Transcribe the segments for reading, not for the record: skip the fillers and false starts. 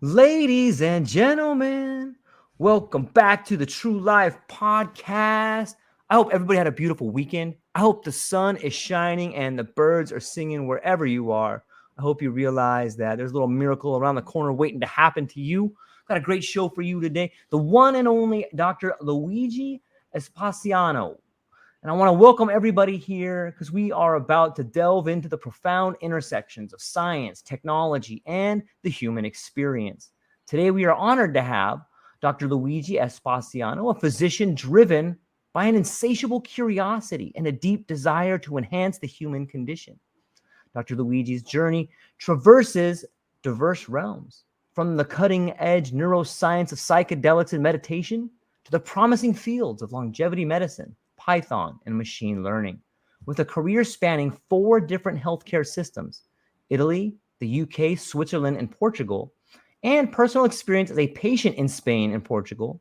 Ladies and gentlemen, welcome back to the True Life Podcast. I hope everybody had a beautiful weekend. I hope the sun is shining and the birds are singing wherever you are. I hope you realize that there's a little miracle around the corner waiting to happen to you. Got a great show for you today. The one and only Dr. Luigi Espasiano. And I want to welcome everybody here because we are about to delve into the profound intersections of science, technology, and the human experience. Today, we are honored to have Dr. Luigi Espasiano, a physician driven by an insatiable curiosity and a deep desire to enhance the human condition. Dr. Luigi's journey traverses diverse realms, from the cutting edge neuroscience of psychedelics and meditation to the promising fields of longevity medicine, Python, and machine learning. With a career spanning 4 different healthcare systems, Italy, the UK, Switzerland, and Portugal, and personal experience as a patient in Spain and Portugal,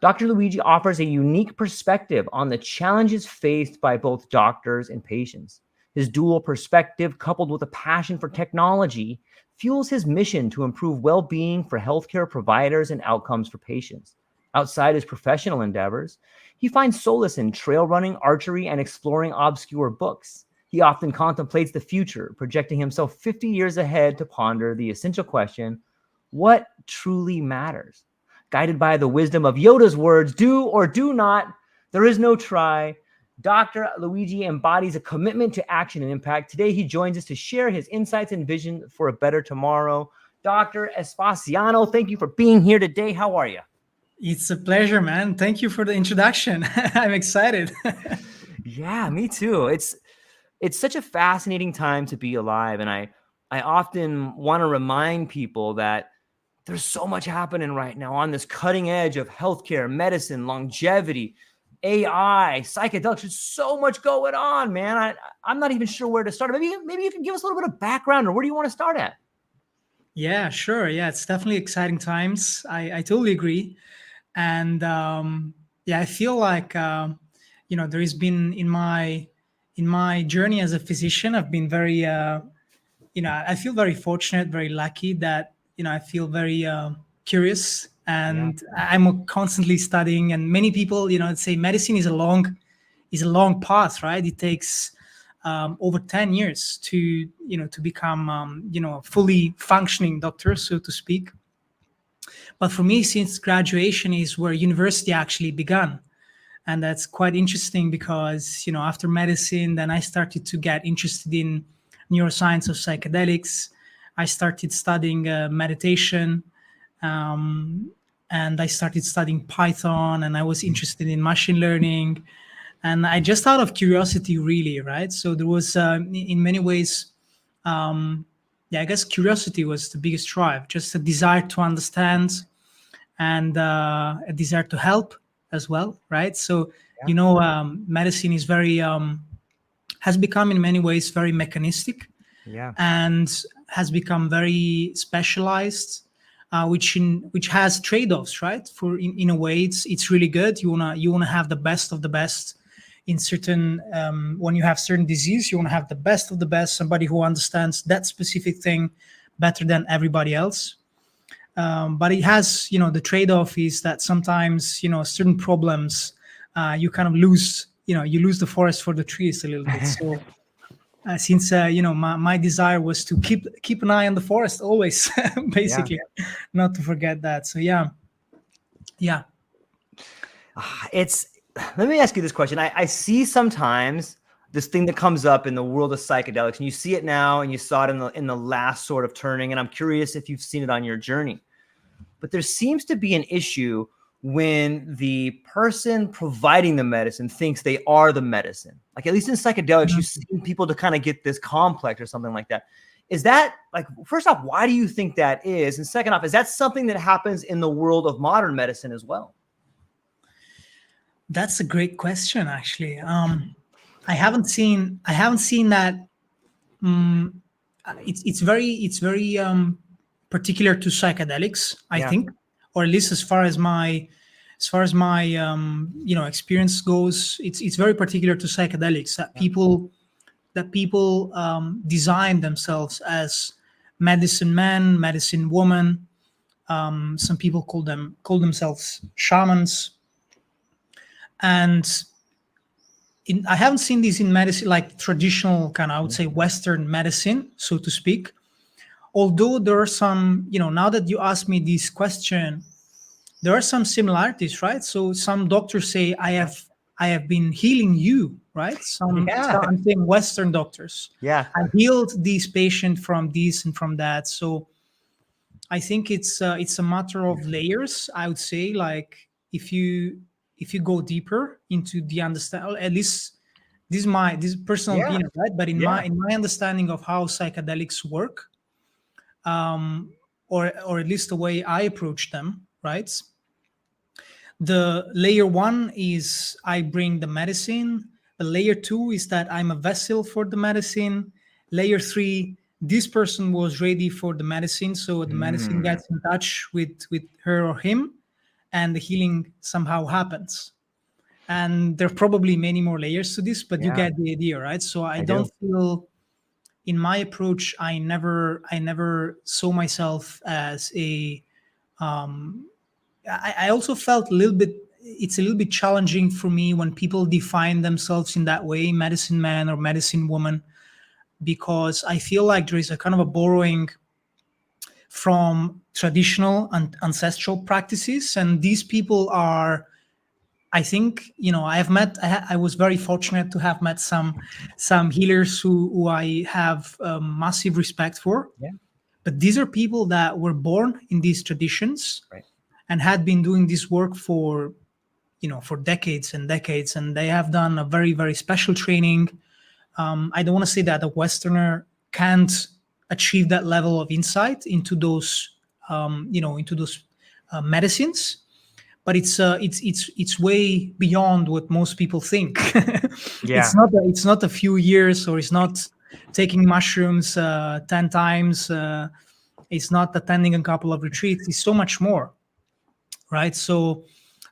Dr. Luigi offers a unique perspective on the challenges faced by both doctors and patients. His dual perspective, coupled with a passion for technology, fuels his mission to improve well-being for healthcare providers and outcomes for patients. Outside his professional endeavors, he finds solace in trail running, archery, and exploring obscure books. He often contemplates the future, projecting himself 50 years ahead to ponder the essential question, what truly matters? Guided by the wisdom of Yoda's words, do or do not, there is no try. Dr. Luigi embodies a commitment to action and impact. Today, he joins us to share his insights and vision for a better tomorrow. Dr. Espasiano, thank you for being here today. How are you? It's a pleasure, man. Thank you for the introduction. I'm excited. Yeah, me too. It's such a fascinating time to be alive, and I often want to remind people that there's so much happening right now on this cutting edge of healthcare, medicine, longevity, AI, psychedelics. There's so much going on, man. I'm not even sure where to start. Maybe you can give us a little bit of background, or where do you want to start at? Yeah, sure. Yeah, it's definitely exciting times. I totally agree. And yeah, I feel like there has been in my journey as a physician, I've been very I feel very fortunate, very lucky that I feel very curious, Yeah. and I'm constantly studying. And many people, say medicine is a long path, right? It takes over 10 years to become a fully functioning doctor, so to speak. But for me, since graduation is where university actually began, and that's quite interesting because after medicine, then I started to get interested in neuroscience of psychedelics. I started studying meditation, and I started studying Python, and I was interested in machine learning, and I just out of curiosity, really, right? So there was in many ways, yeah, I guess curiosity was the biggest drive, just a desire to understand, and a desire to help as well, right? So Yeah. medicine is very has become in many ways very mechanistic, Yeah. and has become very specialized, which has trade-offs, right? For in a way, it's really good. You wanna have the best of the best in certain when you have certain disease. You wanna have the best of the best, somebody who understands that specific thing better than everybody else. But it has, the trade-off is that sometimes, certain problems, you kind of lose, you lose the forest for the trees a little bit. So since my desire was to keep an eye on the forest always, Yeah. basically, not to forget that. So yeah. It's Let me ask you this question. I see sometimes this thing that comes up in the world of psychedelics, and you see it now, and you saw it in the last sort of turning, and I'm curious if you've seen it on your journey. But there seems to be an issue when the person providing the medicine thinks they are the medicine. Like, at least in psychedelics, you see people to kind of get this complex or something like that. Is that, like, first off, why do you think that is? And second off, is that something that happens in the world of modern medicine as well? That's a great question, actually. I haven't seen that. um, it's very particular to psychedelics, I Yeah. think, or at least as far as my experience goes. It's very particular to psychedelics that Yeah. people design themselves as medicine man, medicine woman, Some people call themselves shamans, and I haven't seen these in medicine, like traditional kind of, I would say, Western medicine, so to speak. Although there are some, now that you ask me this question, there are some similarities, right? So some doctors say, I have been healing you, right? Yeah. I'm saying Western doctors. Yeah. I healed these patient from this and from that. So I think it's a matter of layers. I would say, like, if you go deeper into the understand, at least this is personal Yeah. opinion, right? But in Yeah. my understanding of how psychedelics work, or at least the way I approach them, right? The layer one is I bring the medicine. The layer two is that I'm a vessel for the medicine. Layer three, this person was ready for the medicine, so the medicine Mm. gets in touch with her or him, and the healing somehow happens. And there are probably many more layers to this, but you Yeah. get the idea, right? So I I don't do. feel, in my approach, I never saw myself as a I also felt a little bit, it's a little bit challenging for me when people define themselves in that way, medicine man or medicine woman, because I feel like there is a kind of a borrowing from traditional and ancestral practices. And these people are, I think, I was very fortunate to have met some healers who I have massive respect for. Yeah. But these are people that were born in these traditions Right. and had been doing this work for decades and decades, and they have done a very, very special training. I don't want to say that a Westerner can't achieve that level of insight into those medicines, but it's way beyond what most people think. Yeah. It's not a few years, or it's not taking mushrooms 10 times. It's not attending a couple of retreats. It's so much more, right? So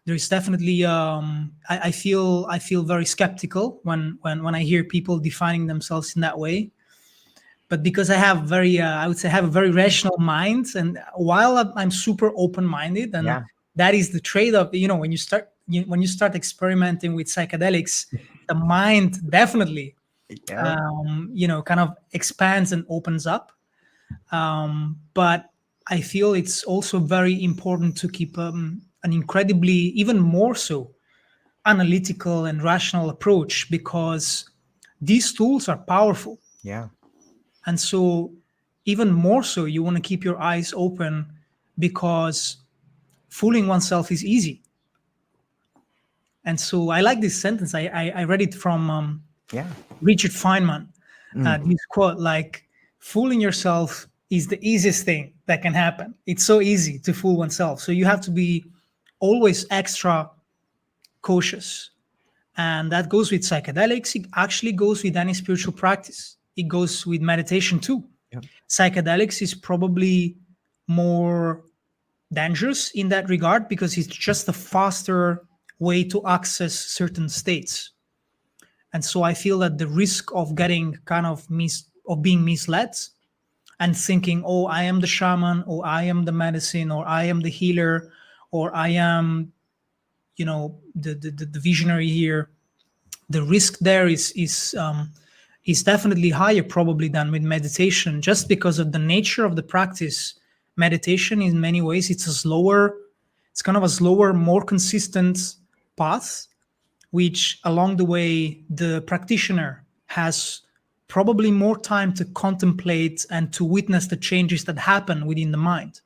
there's definitely I feel very skeptical when I hear people defining themselves in that way. But because I have very I would say I have a very rational mind, and while I'm super open minded, and Yeah. that is the trade-off. When you start experimenting with psychedelics, the mind definitely Yeah. kind of expands and opens up. But I feel it's also very important to keep an incredibly, even more so, analytical and rational approach, because these tools are powerful. Yeah. And so, even more so, you want to keep your eyes open, because fooling oneself is easy. And so, I like this sentence. I read it from Yeah. Richard Feynman. Mm. This quote, like, fooling yourself is the easiest thing that can happen. It's so easy to fool oneself. So you have to be always extra cautious. And that goes with psychedelics. It actually goes with any spiritual practice. It goes with meditation too. Yeah. Psychedelics is probably more dangerous in that regard, because it's just a faster way to access certain states. And so I feel that the risk of getting kind of of being misled and thinking, oh, I am the shaman, or I am the medicine, or I am the healer, or I am, the visionary here. The risk there is definitely higher probably than with meditation, just because of the nature of the practice. Meditation, in many ways, it's kind of a slower, more consistent path, which along the way the practitioner has probably more time to contemplate and to witness the changes that happen within the mind.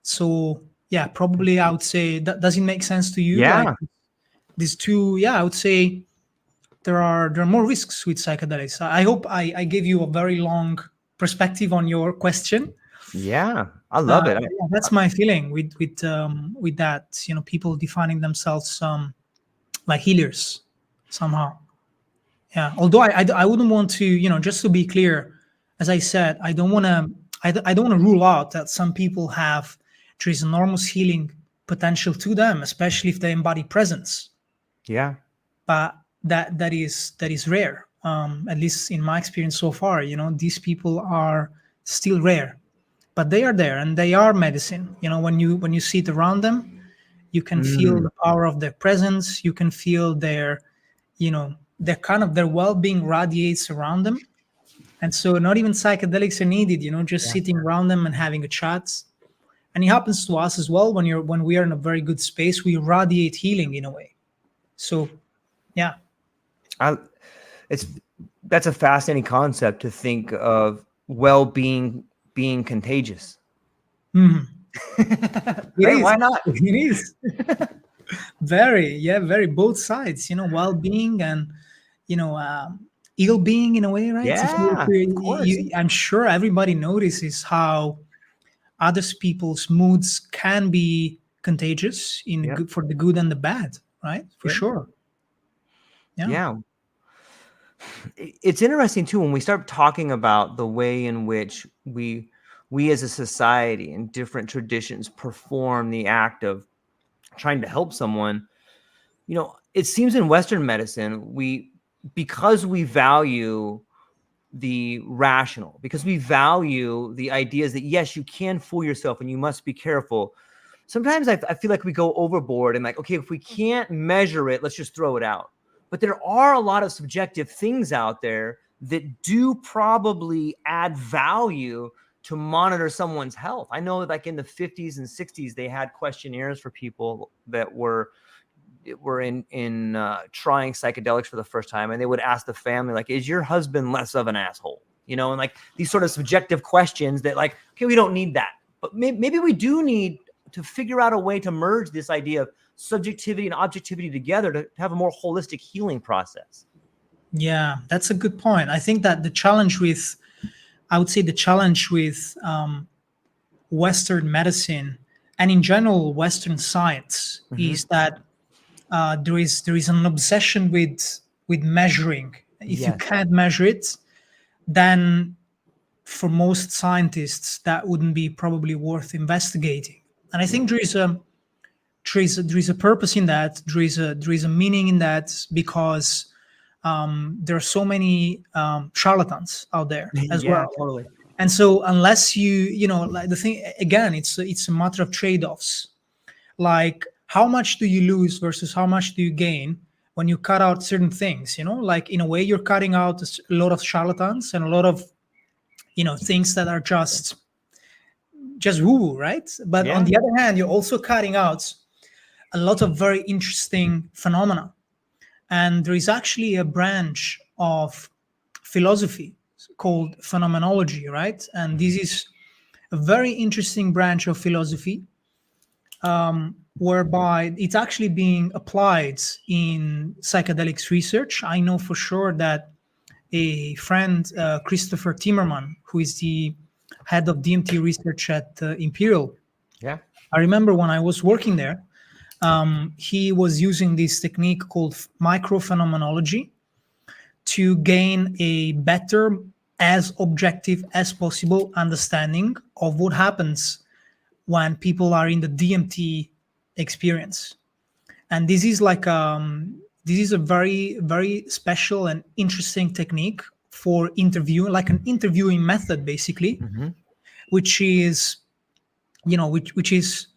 So yeah, probably I would say that. Does it make sense to you? Like, Yeah. these two, yeah, I would say there are more risks with psychedelics. I hope I gave you a very long perspective on your question. Yeah. I love it. Yeah, that's my feeling with that. People defining themselves like healers somehow. Yeah. Although I wouldn't want to, just to be clear, as I said, I don't want to rule out that some people have, there is enormous healing potential to them, especially if they embody presence. Yeah. But that is rare. At least in my experience so far, these people are still rare. but they are there and they are medicine. When you sit around them, you can feel the power of their presence. You can feel their well-being radiates around them. And so not even psychedelics are needed, just Yeah. sitting around them and having a chat. And it happens to us as well when we are in a very good space, we radiate healing in a way. So yeah. That's a fascinating concept to think of well-being being contagious. Mhm. It Right? is. Why not? It is. Very both sides, well-being and ill-being in a way, right? Yeah, of course. I'm sure everybody notices how other people's moods can be contagious Yep. for the good and the bad, right? For Yep. sure. Yeah. Yeah. It's interesting too when we start talking about the way in which we as a society in different traditions perform the act of trying to help someone. It seems in Western medicine, because we value the rational, because we value the ideas that yes, you can fool yourself and you must be careful. Sometimes I feel like we go overboard and like, okay, if we can't measure it, let's just throw it out. But there are a lot of subjective things out there that do probably add value to monitor someone's health. I know like in the 50s and 60s, they had questionnaires for people that were in trying psychedelics for the first time, and they would ask the family, like, is your husband less of an asshole? And like these sort of subjective questions that like, okay, we don't need that, but maybe we do need to figure out a way to merge this idea of subjectivity and objectivity together to have a more holistic healing process. Yeah, that's a good point. I think that the challenge with Western medicine and in general Western science is that there is an obsession with measuring. If you Yes. can't measure it, then for most scientists that wouldn't be probably worth investigating. And I think there is a purpose in that. There is a meaning in that because there are so many charlatans out there as Yeah, well. totally. And so unless like the thing again, it's a matter of trade-offs. Like how much do you lose versus how much do you gain when you cut out certain things, like in a way you're cutting out a lot of charlatans and a lot of things that are just woo-woo, right? But on Yeah. the other hand, you're also cutting out a lot of very interesting phenomena. And there is actually a branch of philosophy called phenomenology, right? And this is a very interesting branch of philosophy whereby it's actually being applied in psychedelics research. I know for sure that a friend, Christopher Timmerman, who is the head of DMT research at Imperial, Yeah. I remember when I was working there, he was using this technique called microphenomenology to gain a better, as objective as possible understanding of what happens when people are in the DMT experience. And this is a very very special and interesting technique for interviewing, like an interviewing method basically, which is which is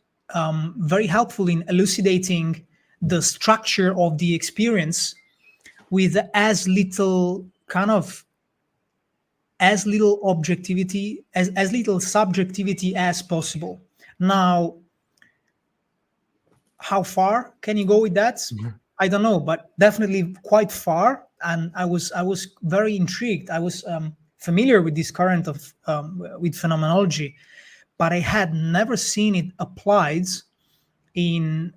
very helpful in elucidating the structure of the experience with as little objectivity, as little subjectivity as possible. Now, how far can you go with that? I don't know, but definitely quite far. And I was very intrigued. I was familiar with this current of with phenomenology, but I had never seen it applied in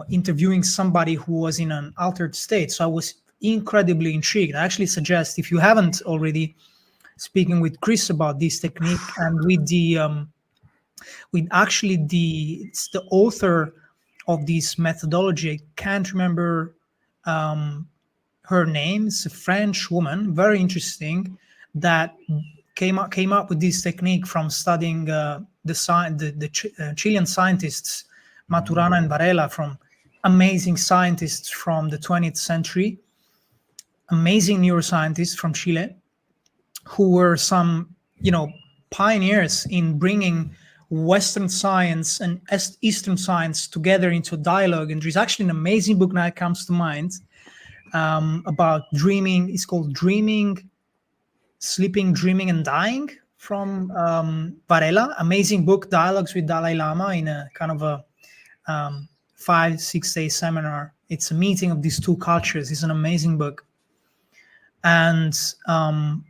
interviewing somebody who was in an altered state. So I was incredibly intrigued. I actually suggest, if you haven't already, speaking with Chris about this technique and with it's the author of this methodology. I can't remember her name. It's a French woman, very interesting, that came up with this technique from studying the Chilean scientists Maturana and Varela, from amazing scientists from the 20th century, amazing neuroscientists from Chile, who were some pioneers in bringing Western science and Eastern science together into dialogue. And there's actually an amazing book now that comes to mind about dreaming. It's called Dreaming, Sleeping, Dreaming, and Dying from Varela. Amazing book, Dialogues with Dalai Lama, in a kind of a 5-6 day seminar. It's a meeting of these two cultures. It's an amazing book. And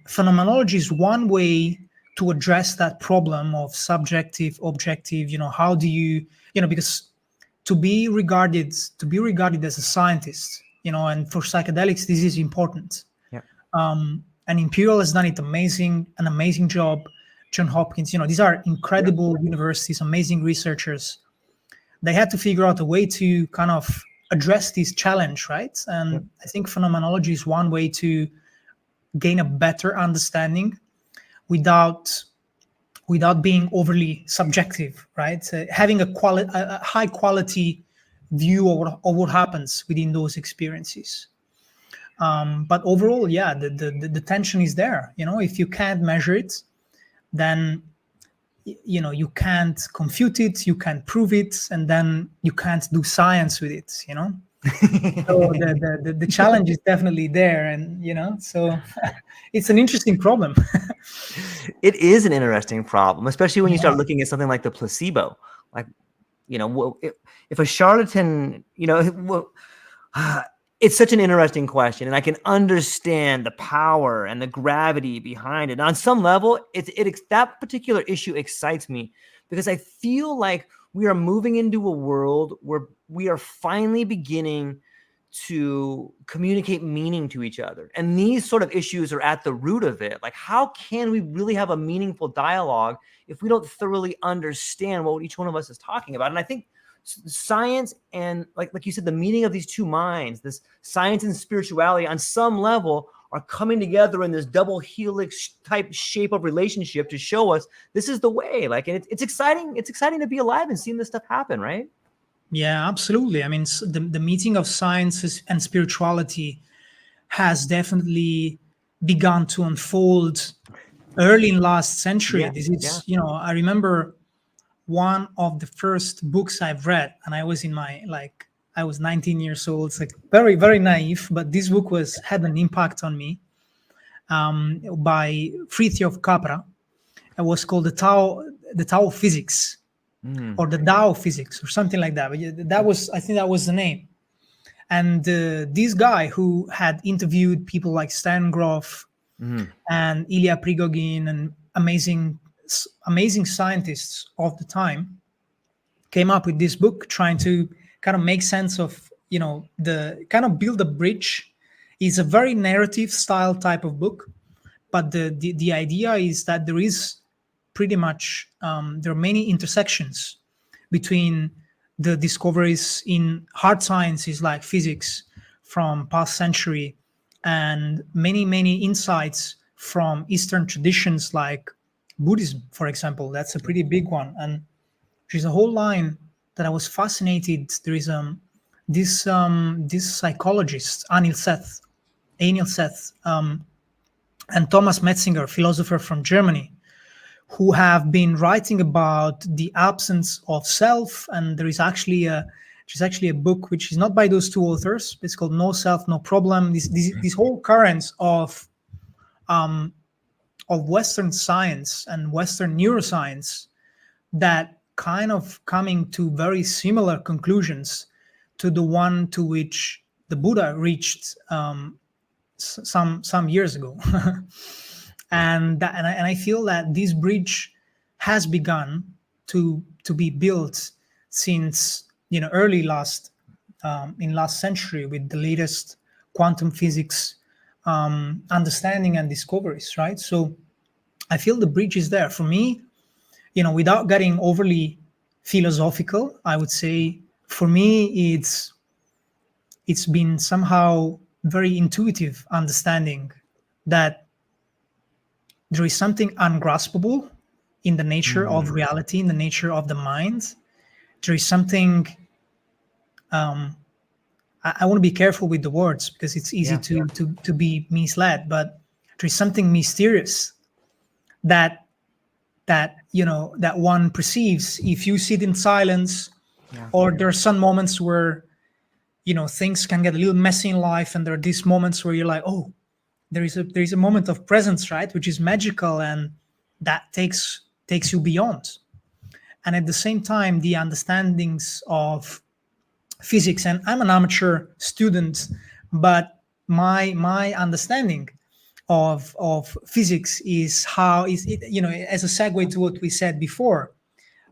phenomenology is one way to address that problem of subjective, objective. How do you, because to be regarded as a scientist, and for psychedelics, this is important. Yeah. And Imperial has done an amazing job. John Hopkins, these are incredible universities, amazing researchers. They had to figure out a way to kind of address this challenge, right? And I think phenomenology is one way to gain a better understanding without being overly subjective, right? Having a high quality view of what happens within those experiences. But overall, the tension is there. If you can't measure it, then you can't compute it, you can't prove it, and then you can't do science with it. So the challenge is definitely there, and so it's an interesting problem. It is an interesting problem, especially when you start looking at something like the placebo. Like, if a charlatan, it's such an interesting question, and I can understand the power and the gravity behind it. On some level, that particular issue excites me because I feel like we are moving into a world where we are finally beginning to communicate meaning to each other. And these sort of issues are at the root of it. Like, how can we really have a meaningful dialogue if we don't thoroughly understand what each one of us is talking about? And I think science and like you said, the meeting of these two minds, this science and spirituality on some level are coming together in this double helix type shape of relationship to show us this is the way. Like, and it's exciting. It's exciting to be alive and seeing this stuff happen, right? Yeah, absolutely. I mean, the meeting of science and spirituality has definitely begun to unfold early in last century. This is, I remember one of the first books I've read, and I was I was 19 years old. It's like very, very naive, but this book had an impact on me, by Fritjof Capra. It was called the Tao of Physics, or the Tao of Physics, or something like that. But I think that was the name. And this guy who had interviewed people like Stan Grof and Ilya Prigogine and amazing scientists of the time, came up with this book trying to kind of make sense of, the kind of build a bridge. It's a very narrative style type of book, but the idea is that there is pretty much, there are many intersections between the discoveries in hard sciences like physics from past century and many insights from Eastern traditions like Buddhism, for example. That's a pretty big one. And there's a whole line that I was fascinated. There is this psychologist, Anil Seth, and Thomas Metzinger, philosopher from Germany, who have been writing about the absence of self. And there's actually a book which is not by those two authors. It's called No Self, No Problem. This whole currents of Western science and Western neuroscience that kind of coming to very similar conclusions to the one to which the Buddha reached some years ago. and I feel that this bridge has begun to be built since early last century with the latest quantum physics understanding and discoveries, right? So I feel the bridge is there. For me, without getting overly philosophical, I would say for me it's been somehow very intuitive understanding that there is something ungraspable in the nature of reality, in the nature of the mind. There is something, I want to be careful with the words because it's easy to be misled, but there is something mysterious that that that one perceives if you sit in silence, Yeah. or there are some moments where things can get a little messy in life, and there are these moments where you're like, oh, there is a moment of presence, right, which is magical, and that takes you beyond. And at the same time, the understandings of physics, and I'm an amateur student, but my understanding of physics is how is it, as a segue to what we said before,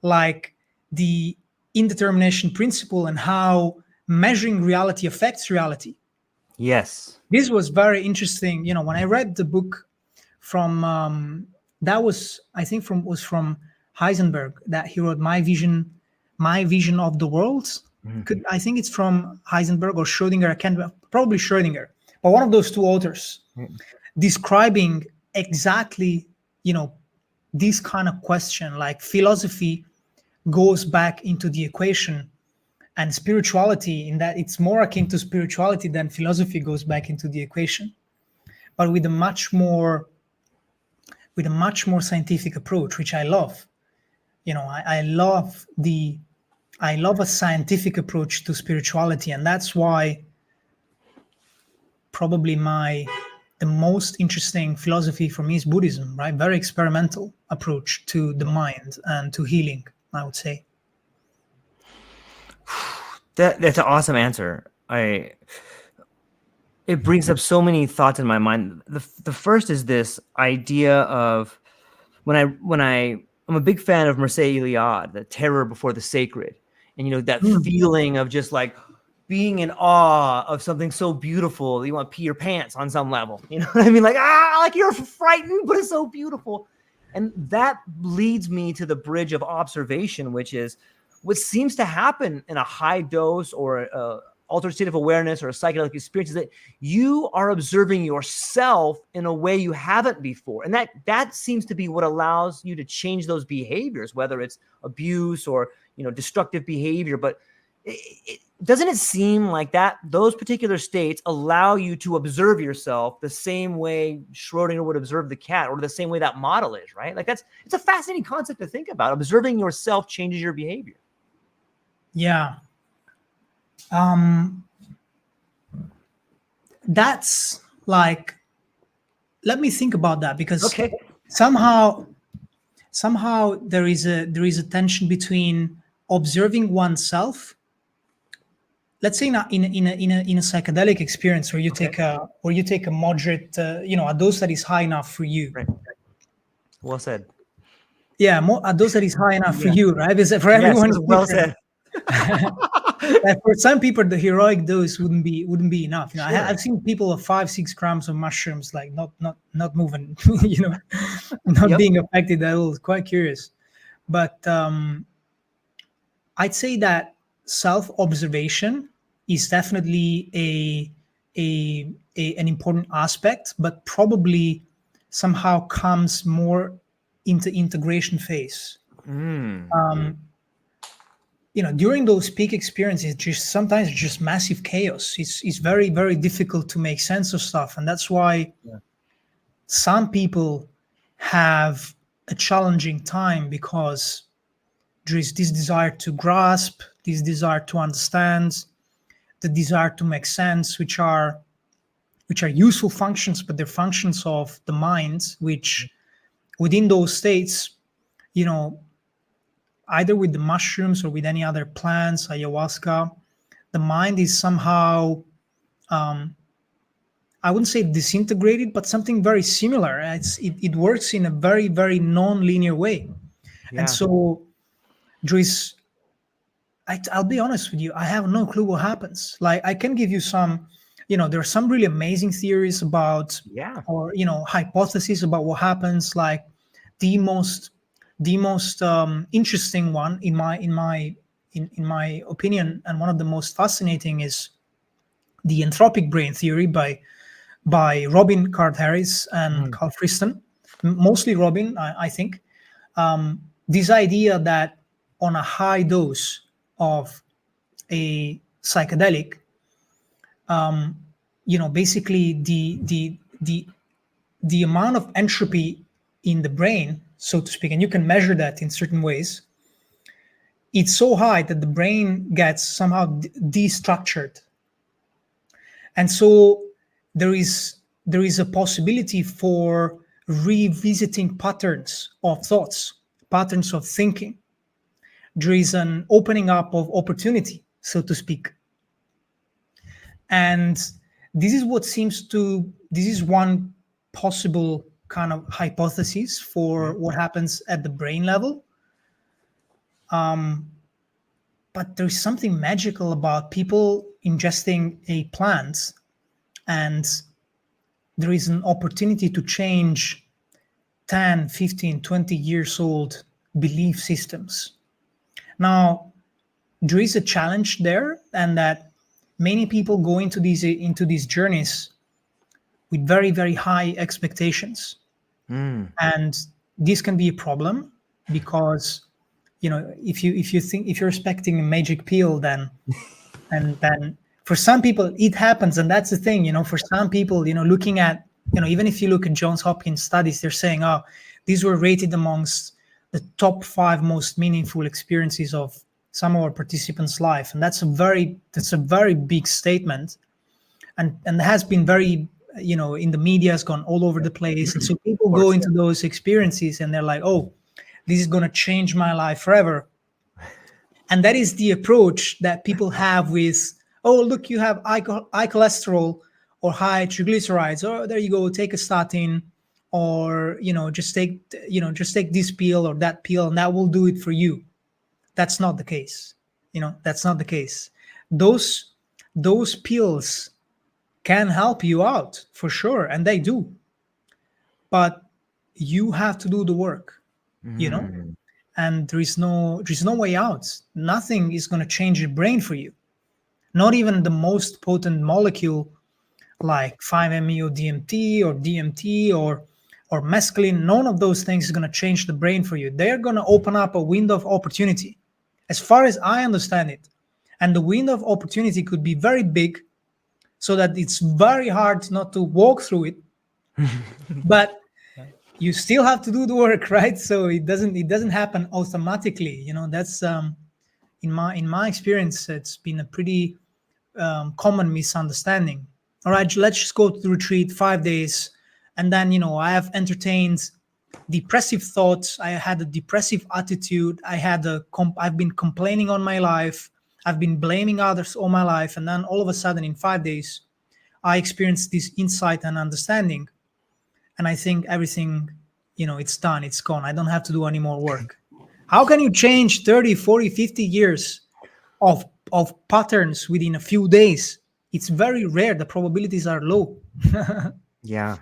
like the indetermination principle and how measuring reality affects reality. Yes. This was very interesting. When I read the book from that was, I think, from Heisenberg, that he wrote my vision of the world. I think it's from Heisenberg or Schrödinger. I can't, probably Schrödinger, but one of those two authors, describing exactly this kind of question, like philosophy goes back into the equation, and spirituality, in that it's more akin to spirituality than philosophy goes back into the equation, but with a much more scientific approach, which I love. I love a scientific approach to spirituality, and that's why probably the most interesting philosophy for me is Buddhism, right? Very experimental approach to the mind and to healing, I would say. That's an awesome answer. It brings up so many thoughts in my mind. The first is this idea of I'm a big fan of Mircea Eliade, the terror before the sacred, and that feeling of just like being in awe of something so beautiful that you want to pee your pants on some level. You know what I mean? Like you're frightened, but it's so beautiful. And that leads me to the bridge of observation, which is what seems to happen in a high dose or altered state of awareness or a psychedelic experience, is that you are observing yourself in a way you haven't before. And that seems to be what allows you to change those behaviors, whether it's abuse or destructive behavior. But doesn't it seem like that those particular states allow you to observe yourself the same way Schrödinger would observe the cat, or the same way that model is, right? Like it's a fascinating concept to think about. Observing yourself changes your behavior. Yeah. That's like, let me think about that, because Okay. somehow there is a tension between observing oneself. Let's say in a psychedelic experience where you take a moderate, a dose that is high enough for you. Right. Well said. Yeah, a dose that is high enough for Yeah. you, right? Because for everyone, Yes, it's well different. said. Like for some people, the heroic dose wouldn't be enough. Sure. I've seen people of 5-6 grams of mushrooms, like not moving, Yep. being affected at all. It's quite curious. But I'd say that self-observation is definitely an important aspect, but probably somehow comes more into integration phase. During those peak experiences, sometimes just massive chaos. It's very, very difficult to make sense of stuff, and that's why some people have a challenging time, because there is this desire to grasp, this desire to understand, the desire to make sense, which are useful functions, but they're functions of the mind, which within those states, either with the mushrooms or with any other plants, ayahuasca, the mind is somehow, I wouldn't say disintegrated, but something very similar. It works in a very, very non-linear way. Yeah. And so there is, I'll be honest with you, I have no clue what happens. Like, I can give you some, there are some really amazing theories about, or hypotheses about what happens. Like the most interesting one in my opinion, and one of the most fascinating, is the entropic brain theory by Robin Card-Harris and Carl Friston. Mostly Robin, I think. This idea that on a high dose of a psychedelic, basically the amount of entropy in the brain, so to speak, and you can measure that in certain ways, it's so high that the brain gets somehow destructured. And so there is a possibility for revisiting patterns of thoughts, patterns of thinking. There is an opening up of opportunity, so to speak. And this is one possible kind of hypothesis for what happens at the brain level. But there's something magical about people ingesting a plant, and there is an opportunity to change 10, 15, 20 years old belief systems. Now, there is a challenge there, and that many people go into these journeys with very, very high expectations. And this can be a problem because, if you're expecting a magic pill, then for some people it happens. And that's the thing, for some people, looking at, even if you look at Johns Hopkins studies, they're saying, oh, these were rated amongst the top 5 most meaningful experiences of some of our participants' life. And that's a very big statement, and has been very, in the media, has gone all over the place. And so people go into those experiences and they're like, oh, this is going to change my life forever. And that is the approach that people have with, oh, look, you have high cholesterol or high triglycerides. Oh, there you go, take a statin, or, just take this pill or that pill, and that will do it for you. That's not the case. That's not the case. Those pills can help you out for sure, and they do. But you have to do the work, and there's no way out. Nothing is going to change your brain for you. Not even the most potent molecule like 5-MeO-DMT or DMT or mescaline. None of those things is going to change the brain for you. They're going to open up a window of opportunity, as far as I understand it. And the window of opportunity could be very big, so that it's very hard not to walk through it. But you still have to do the work, right? So it doesn't happen automatically. That's in my experience, it's been a pretty common misunderstanding. All right, let's just go to the retreat 5 days, and then I have entertained depressive thoughts. I had a depressive attitude. I've been complaining on my life. I've been blaming others all my life, and then all of a sudden, in 5 days, I experienced this insight and understanding, and I think everything, it's done. It's gone. I don't have to do any more work. How can you change 30, 40, 50 years of patterns within a few days? It's very rare. The probabilities are low. Yeah.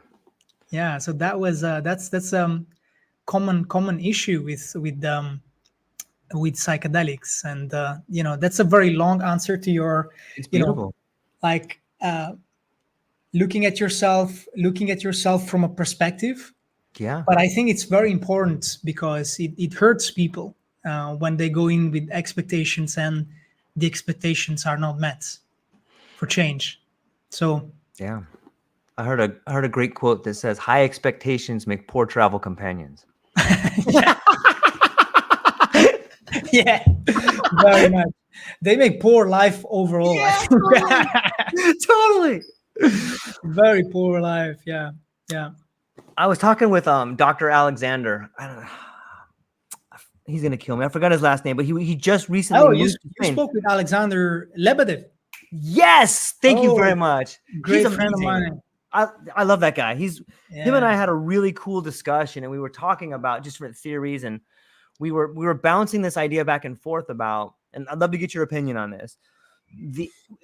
Yeah. So that was that's common issue with psychedelics, and that's a very long answer to your. It's beautiful. Looking at yourself from a perspective. Yeah. But I think it's very important because it hurts people when they go in with expectations and the expectations are not met for change. So yeah, I heard a great quote that says, "High expectations make poor travel companions." Yeah, very much. They make poor life overall. Yeah, totally. Very poor life. Yeah. I was talking with Dr. Alexander. I don't know. He's gonna kill me. I forgot his last name, but he just recently. Oh, you spoke with Alexander Lebedev. Yes, thank you very much. Great friend of mine. I love that guy. Him and I had a really cool discussion, and we were talking about just different theories, and we were bouncing this idea back and forth about. And I'd love to get your opinion on this.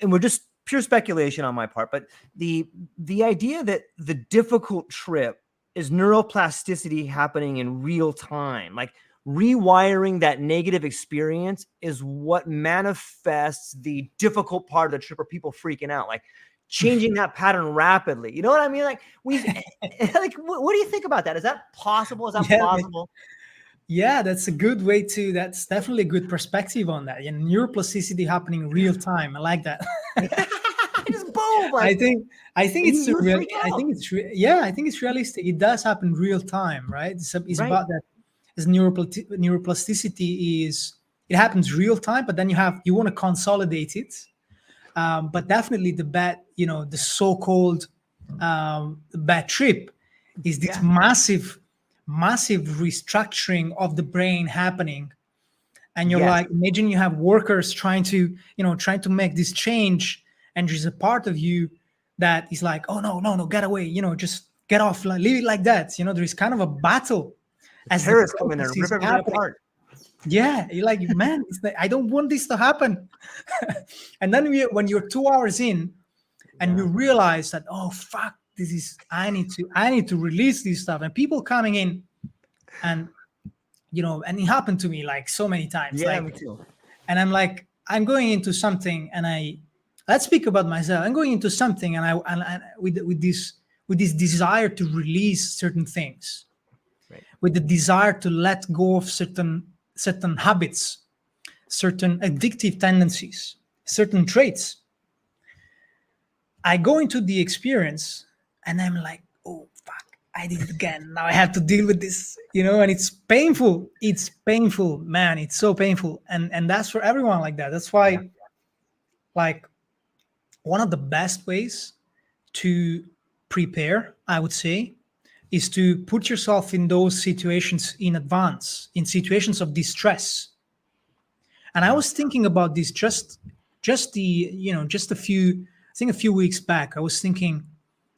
And we're just pure speculation on my part, but the idea that the difficult trip is neuroplasticity happening in real time, like rewiring that negative experience is what manifests the difficult part of the trip, or people freaking out, like changing that pattern rapidly. You know what I mean? Like like, what do you think about that? Is that possible? Is that plausible? Yeah, that's a good way to. That's definitely a good perspective on that. Neuroplasticity happening in real time. I like that. Just boom. Like, I think it's real. I think it's realistic. It does happen real time, right? It's about that as neuroplasticity is, it happens real time, but then you want to consolidate it. But definitely the bad, the so-called bad trip is this Yeah. massive restructuring of the brain happening. And you're Yes. like, imagine you have workers trying to make this change, and there's a part of you that is like, oh no, get away, just get off, like, leave it like that. There is kind of a battle as the Terrorists come in there, process rip is everything happening. apart. Yeah, you're like, man, I don't want this to happen. And then when you're 2 hours in, and you realize that, oh fuck, I need to release this stuff, and people coming in, and and it happened to me like so many times, Yeah, like, me too. and I'm like, I'm going into something, and let's speak about myself. I'm going into something, and with this desire to release certain things, Right. with the desire to let go of certain habits, certain addictive tendencies, certain traits. I go into the experience, and I'm like, oh fuck, I did it again. Now I have to deal with this, and it's painful. It's painful, man. It's so painful. And that's for everyone like that. That's why, Yeah. like, one of the best ways to prepare, I would say, is to put yourself in those situations in advance, in situations of distress. And I was thinking about this just a few weeks back. I was thinking,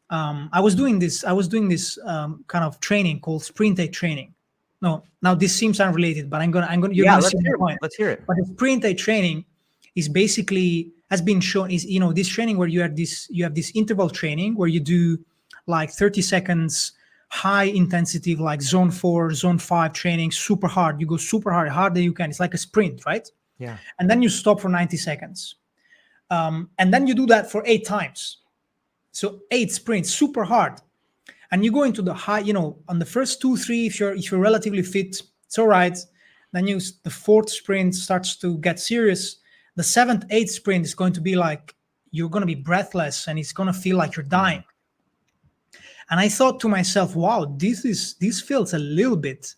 I was doing this kind of training called sprint day training. No, now this seems unrelated, but you're Yeah, gonna see my point. let's hear it. But the sprint day training is basically, has been shown, is this training where you have this interval training where you do like 30 seconds high intensity, like zone 4, zone 5 training, super hard. You go super hard, harder you can. It's like a sprint, right? Yeah. And then you stop for 90 seconds. And then you do that for 8 times. So 8 sprints, super hard. And you go into the high, on the first 2, 3, if you're relatively fit, it's all right. Then the 4th sprint starts to get serious. The 7th, 8th sprint is going to be like, you're going to be breathless, and it's going to feel like you're dying. And I thought to myself, wow, this feels a little bit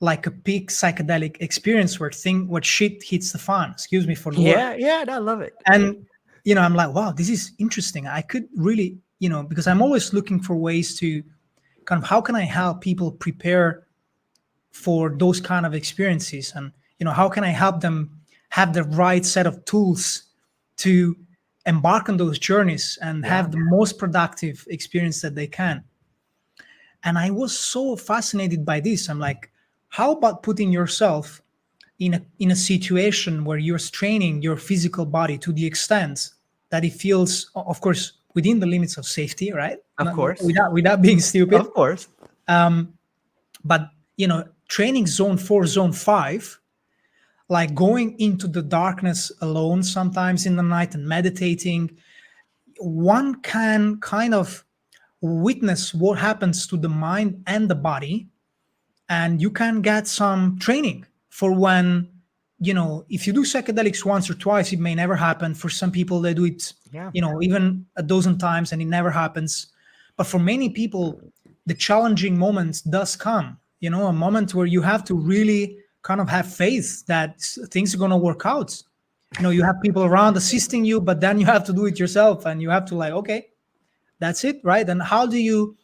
like a peak psychedelic experience where shit hits the fan. Excuse me for the word. Yeah, I love it. And I'm like, wow, this is interesting. I could really, because I'm always looking for ways to kind of, how can I help people prepare for those kind of experiences, and how can I help them have the right set of tools to embark on those journeys and have the most productive experience that they can. And I was so fascinated by this. I'm like, how about putting yourself in a situation where you're straining your physical body to the extent that it feels, of course, within the limits of safety, right? Of course. Without being stupid. Of course. But training zone 4, zone 5, like going into the darkness alone sometimes in the night and meditating, one can kind of witness what happens to the mind and the body, and you can get some training for when, if you do psychedelics once or twice, it may never happen. For some people, they do it, even a dozen times, and it never happens. But for many people, the challenging moments does come, a moment where you have to really kind of have faith that things are going to work out. You have people around assisting you, but then you have to do it yourself, and you have to, like, okay, that's it, right? And how do you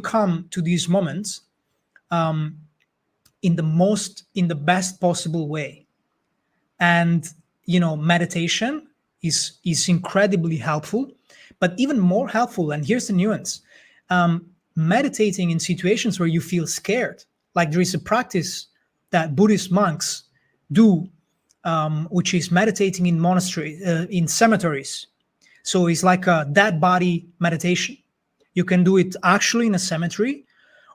come to these moments in the best possible way? And meditation is incredibly helpful, but even more helpful, and here's the nuance, meditating in situations where you feel scared. Like, there is a practice that Buddhist monks do, which is meditating in monasteries, in cemeteries. So it's like a dead body meditation. You can do it actually in a cemetery,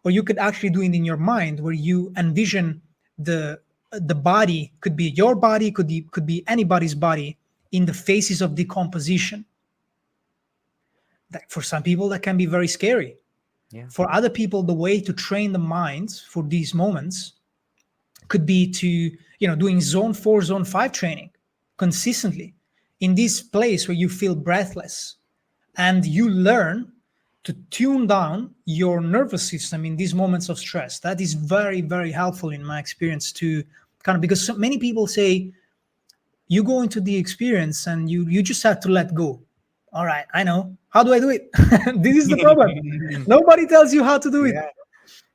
or you could actually do it in your mind, where you envision the body, could be your body, could be anybody's body, in the phases of decomposition. That, for some people, that can be very scary. Yeah. For other people, the way to train the mind for these moments could be to, doing zone 4, zone 5 training consistently in this place where you feel breathless, and you learn to tune down your nervous system in these moments of stress. That is very, very helpful in my experience to kind of, because so many people say you go into the experience and you just have to let go. All right, I know. How do I do it? This is the problem. Nobody tells you how to do it.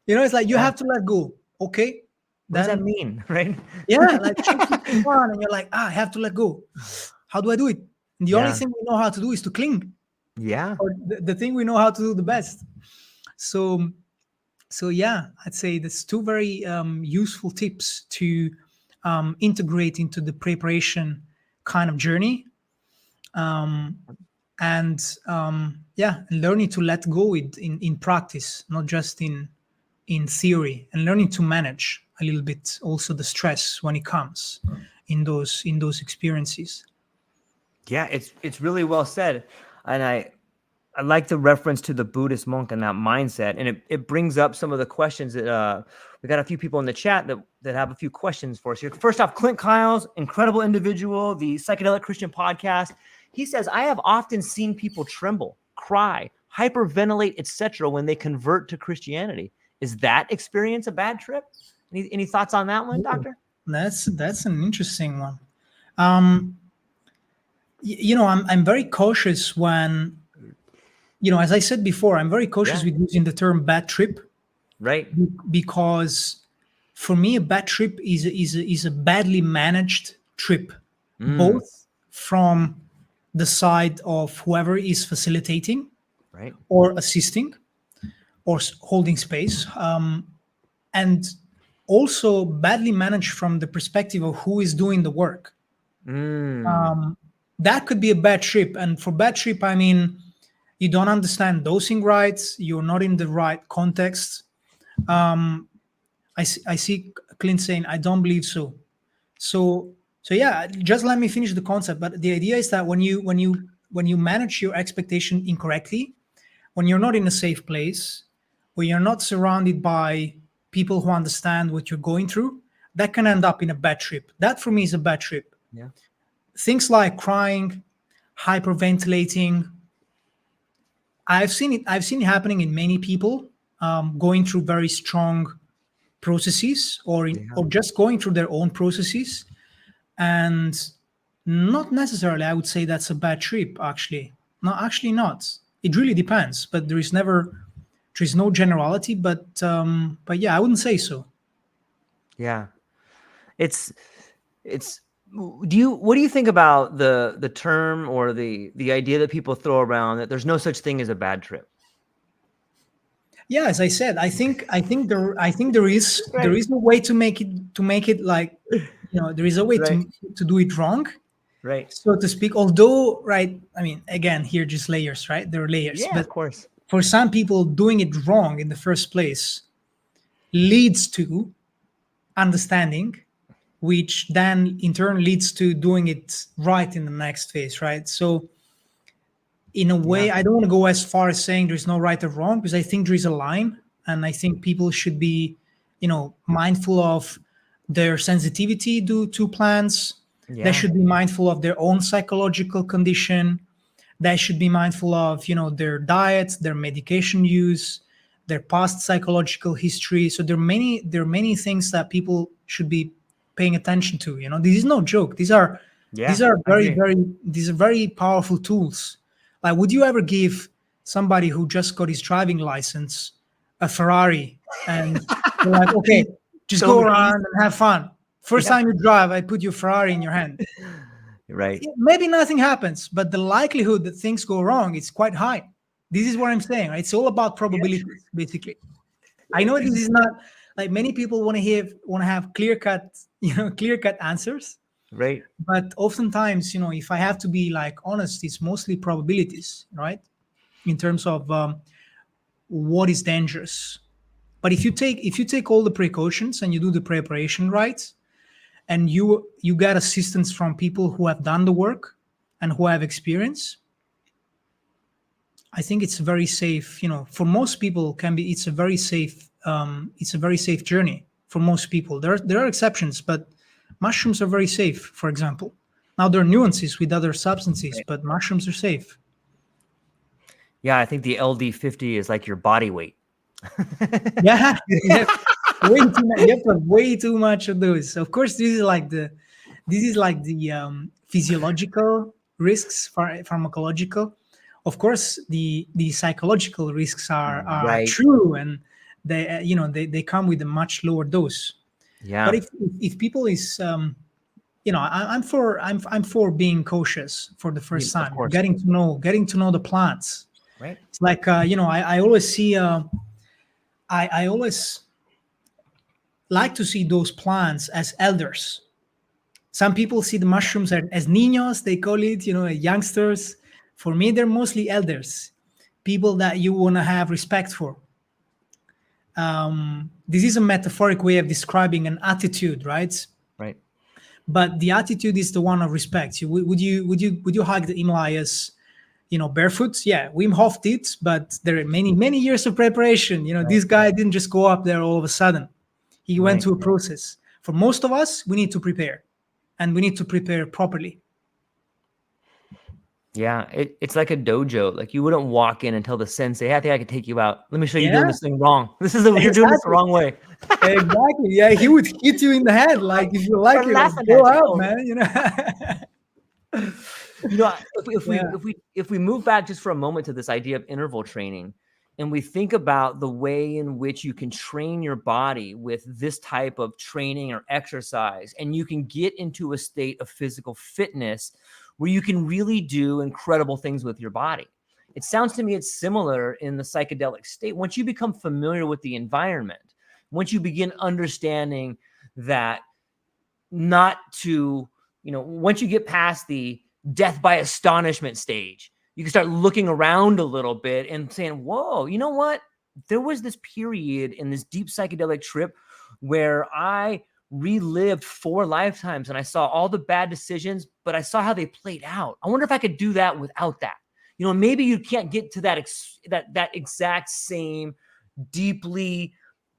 Yeah. It's like you Yeah. have to let go. Okay. What does that Then mean, right? yeah, like things become fun and you're like, I have to let go. How do I do it? And the only Yeah. thing we know how to do is to cling, Yeah. or the thing we know how to do the best. So yeah, I'd say that's two very useful tips to integrate into the preparation kind of journey. And yeah, learning to let go it in practice, not just in theory, and learning to manage a little bit also the stress when it comes in those experiences. Yeah, it's really well said. And I like the reference to the Buddhist monk and that mindset. And it brings up some of the questions that we got a few people in the chat that have a few questions for us here. First off, Clint Kyles, incredible individual, the Psychedelic Christian podcast. He says, I have often seen people tremble, cry, hyperventilate, etc. when they convert to Christianity. Is that experience a bad trip? Any thoughts on that one, Doctor? That's an interesting one. I'm very cautious when, as I said before, I'm very cautious with using the term bad trip, Right. because for me a bad trip is a badly managed trip, both from the side of whoever is facilitating Right. or assisting or holding space, and also badly managed from the perspective of who is doing the work. That could be a bad trip. And for bad trip, I mean, you don't understand dosing rights, you're not in the right context. I see Clint saying, I don't believe so. So yeah, just let me finish the concept. But the idea is that when you manage your expectation incorrectly, when you're not in a safe place, when you're not surrounded by people who understand what you're going through, that can end up in a bad trip. That for me is a bad trip. Yeah. Things like crying, hyperventilating, I've seen it happening in many people, going through very strong processes, or just going through their own processes, and not necessarily I would say that's a bad trip. Actually, no, actually not. It really depends, but there is no generality. But yeah, I wouldn't say so. Yeah. It's what do you think about the term or the idea that people throw around that there's no such thing as a bad trip? Yeah, as I said, I think there is a way to make it like, there is a way Right. to do it wrong, Right. so to speak. Although, right, I mean, again, here just layers, right? There are layers. Yeah, But of course. for some people, doing it wrong in the first place leads to understanding, which then in turn leads to doing it right in the next phase, right? So in a way, I don't want to go as far as saying there's no right or wrong, because I think there is a line, and I think people should be, mindful of their sensitivity to plants. They should be mindful of their own psychological condition. They should be mindful of, their diet, their medication use, their past psychological history. So there are many things that people should be paying attention to. This is no joke. These are very powerful tools. Like, would you ever give somebody who just got his driving license a Ferrari and you're like, okay, just So go easy. around and have fun? First time you drive, I put your Ferrari in your hand. Right. Maybe nothing happens, but the likelihood that things go wrong is quite high. This is what I'm saying. Right? It's all about probabilities, basically. I know this is not like many people want to have clear cut answers. Right. But oftentimes, if I have to be like honest, it's mostly probabilities, right? In terms of what is dangerous. But if you take all the precautions and you do the preparation right, and you get assistance from people who have done the work and who have experience, I think it's very safe. For most people, it's a very safe journey for most people. There are exceptions, but mushrooms are very safe, for example. Now there are nuances with other substances, but mushrooms are safe. Yeah, I think the LD50 is like your body weight. Yeah, yeah, way too much. You have to have way too much of those. Of course, this is like the physiological risks, pharmacological. Of course, the psychological risks are Right. true, and they come with a much lower dose. But Yeah. if people is I'm for being cautious for the Yeah, first of time, course. getting to know the plants. Right. It's like I always see I always like to see those plants as elders. Some people see the mushrooms as niños, they call it, youngsters. For me, they're mostly elders, people that you want to have respect for. This is a metaphoric way of describing an attitude, right? Right. But the attitude is the one of respect. Would you hug the Himalayas, barefoot? Yeah, Wim Hof did, but there are many years of preparation. Right. This guy didn't just go up there all of a sudden. He went Right. through a process. For most of us, we need to prepare, and we need to prepare properly. Yeah, it's like a dojo. Like you wouldn't walk in and tell the sensei, "Hey, I think I could take you out. Let me show you doing Yeah, this thing wrong. You're doing this the exactly. wrong way." Exactly. Yeah, he would hit you in the head. Right. Like, if you like it, like, Relaja, go Nancy. out, Oh, man. Yeah. if we move back just for a moment to this idea of interval training, and we think about the way in which you can train your body with this type of training or exercise, and you can get into a state of physical fitness where you can really do incredible things with your body. It sounds to me it's similar in the psychedelic state. Once you become familiar with the environment, once you begin understanding that not to, once you get past the death by astonishment stage, you can start looking around a little bit and saying, whoa, you know what? There was this period in this deep psychedelic trip where I relived 4 lifetimes and I saw all the bad decisions, but I saw how they played out. I wonder if I could do that without that. Maybe you can't get to that exact same deeply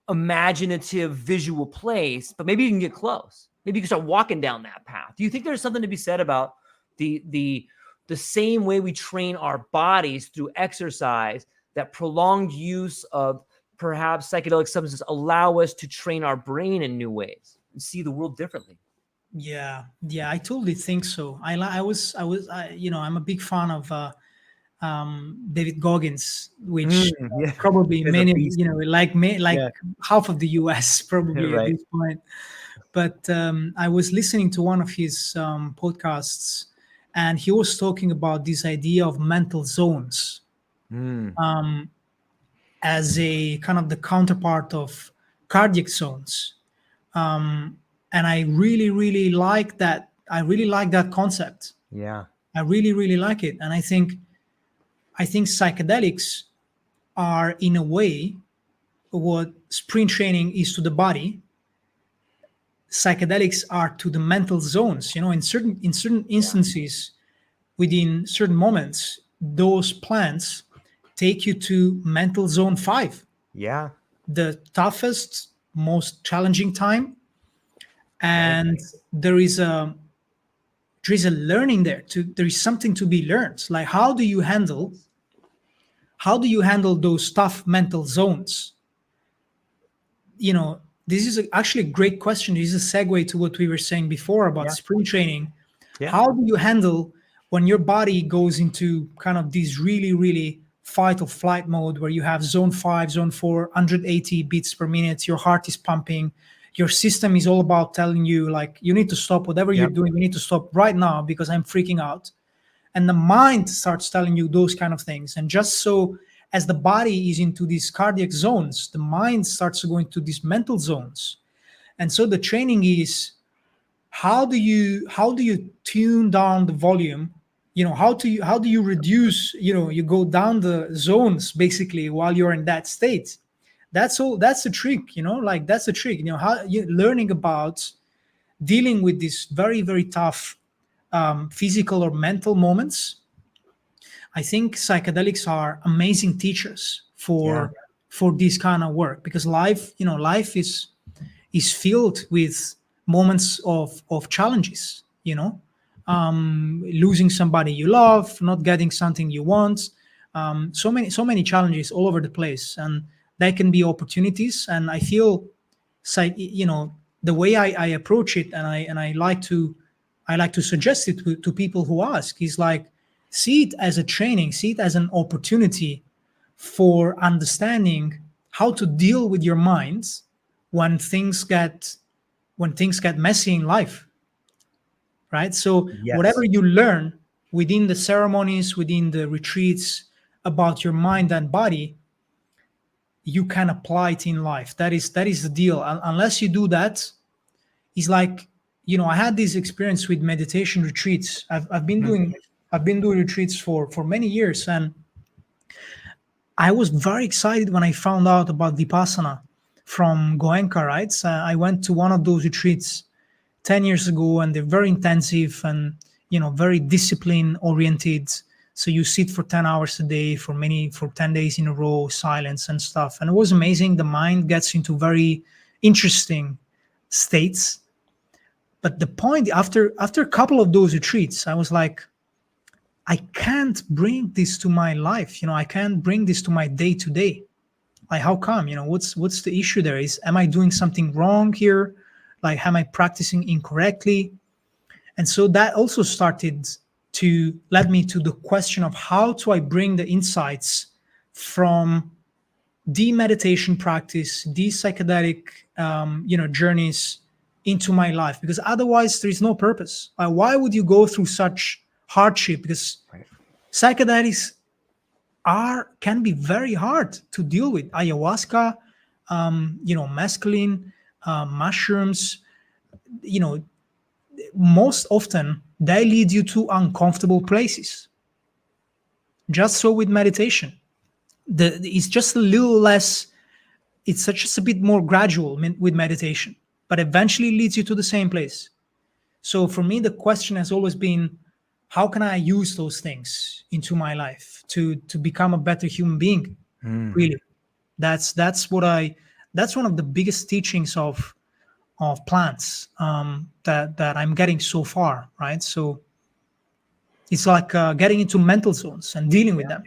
imaginative visual place, but maybe you can get close. Maybe you can start walking down that path. Do you think there's something to be said about the same way we train our bodies through exercise, that prolonged use of perhaps psychedelic substances allow us to train our brain in new ways and see the world differently? Yeah, yeah, I totally think so. I'm a big fan of David Goggins, which Yeah, probably there's a many, beast. like Yeah, half of the US probably at right. this point. But I was listening to one of his podcasts, and he was talking about this idea of mental zones Mm, as a kind of the counterpart of cardiac zones. And I really, really like that. I really like that concept. yeah, I really, really like it. And I think psychedelics are, in a way, what sprint training is to the body. Psychedelics are to the mental zones. In certain yeah, instances, within certain moments, those plants take you to mental zone 5, yeah. the toughest, most challenging time. Right. And there is a learning there is something to be learned. Like, how do you handle those tough mental zones? This is actually a great question. This is a segue to what we were saying before about Yeah, sprint training. yeah, How do you handle when your body goes into kind of this really, really fight or flight mode, where you have zone 5, zone 4, 180 beats per minute, your heart is pumping, your system is all about telling you, like, you need to stop whatever yeah, you're doing, you need to stop right now because I'm freaking out. And the mind starts telling you those kind of things. And just so as the body is into these cardiac zones, the mind starts to go into these mental zones. And so the training is, how do you tune down the volume? How do you reduce, you go down the zones basically while you're in that state. That's the trick, like, that's the trick, how you learning about dealing with these very, very tough physical or mental moments. I think psychedelics are amazing teachers yeah. for this kind of work, because life is filled with moments of challenges. Losing somebody you love, not getting something you want, So many challenges all over the place, and they can be opportunities. And I feel, the way I approach it, and I like to suggest it to people who ask, is like, see it as a training, see it as an opportunity for understanding how to deal with your minds when things get messy in life, right? So whatever Yes. you learn within the ceremonies, within the retreats about your mind and body, you can apply it in life. That is the deal. Unless you do that, it's like, I had this experience with meditation retreats. I've been Mhm. doing retreats for many years, and I was very excited when I found out about Vipassana from Goenka, right? So I went to one of those retreats 10 years ago, and they're very intensive and, very discipline oriented. So you sit for 10 hours a day for 10 days in a row, silence and stuff. And it was amazing. The mind gets into very interesting states. But the point, after a couple of those retreats, I was like, I can't bring this to my life. I can't bring this to my day to day. Like, how come? What's the issue there? Am I doing something wrong here? Like, am I practicing incorrectly? And so that also started to lead me to the question of how do I bring the insights from the meditation practice, the psychedelic, journeys into my life? Because otherwise, there is no purpose. Why would you go through such hardship? Because Right. psychedelics can be very hard to deal with. Ayahuasca, mescaline, mushrooms, you know, most often they lead you to uncomfortable places. Just so with meditation, it's just a little less. It's just a bit more gradual with meditation, but eventually leads you to the same place. So for me, the question has always been, how can I use those things into my life to become a better human being? Mm. Really, that's one of the biggest teachings of plants, that I'm getting so far, right? So it's like getting into mental zones and dealing with them.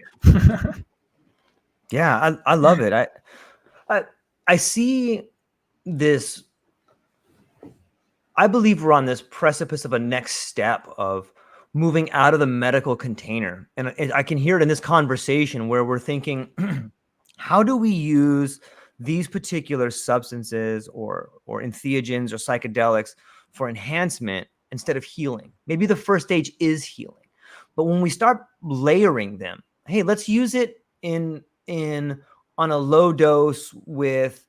Yeah, I love it. I I see this. I believe we're on this precipice of a next step of moving out of the medical container. And I can hear it in this conversation where we're thinking, how do we use these particular substances or entheogens or psychedelics for enhancement instead of healing? Maybe the first stage is healing. But when we start layering them, hey, let's use it in on a low dose with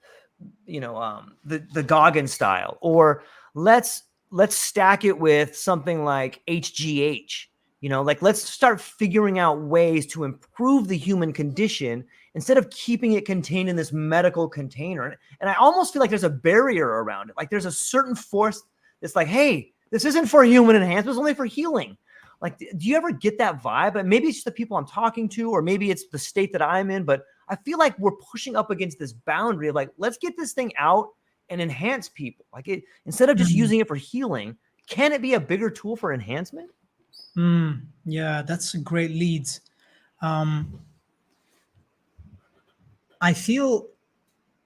the Goggin style, or let's stack it with something like HGH. Like, let's start figuring out ways to improve the human condition instead of keeping it contained in this medical container. And I almost feel like there's a barrier around it. Like, there's a certain force that's like, hey, this isn't for human enhancement, it's only for healing. Like, do you ever get that vibe? And maybe it's just the people I'm talking to, or maybe it's the state that I'm in, but I feel like we're pushing up against this boundary of like, let's get this thing out and enhance people. Like, instead of just Mm, using it for healing, can it be a bigger tool for enhancement? yeah, that's a great lead. Um, I feel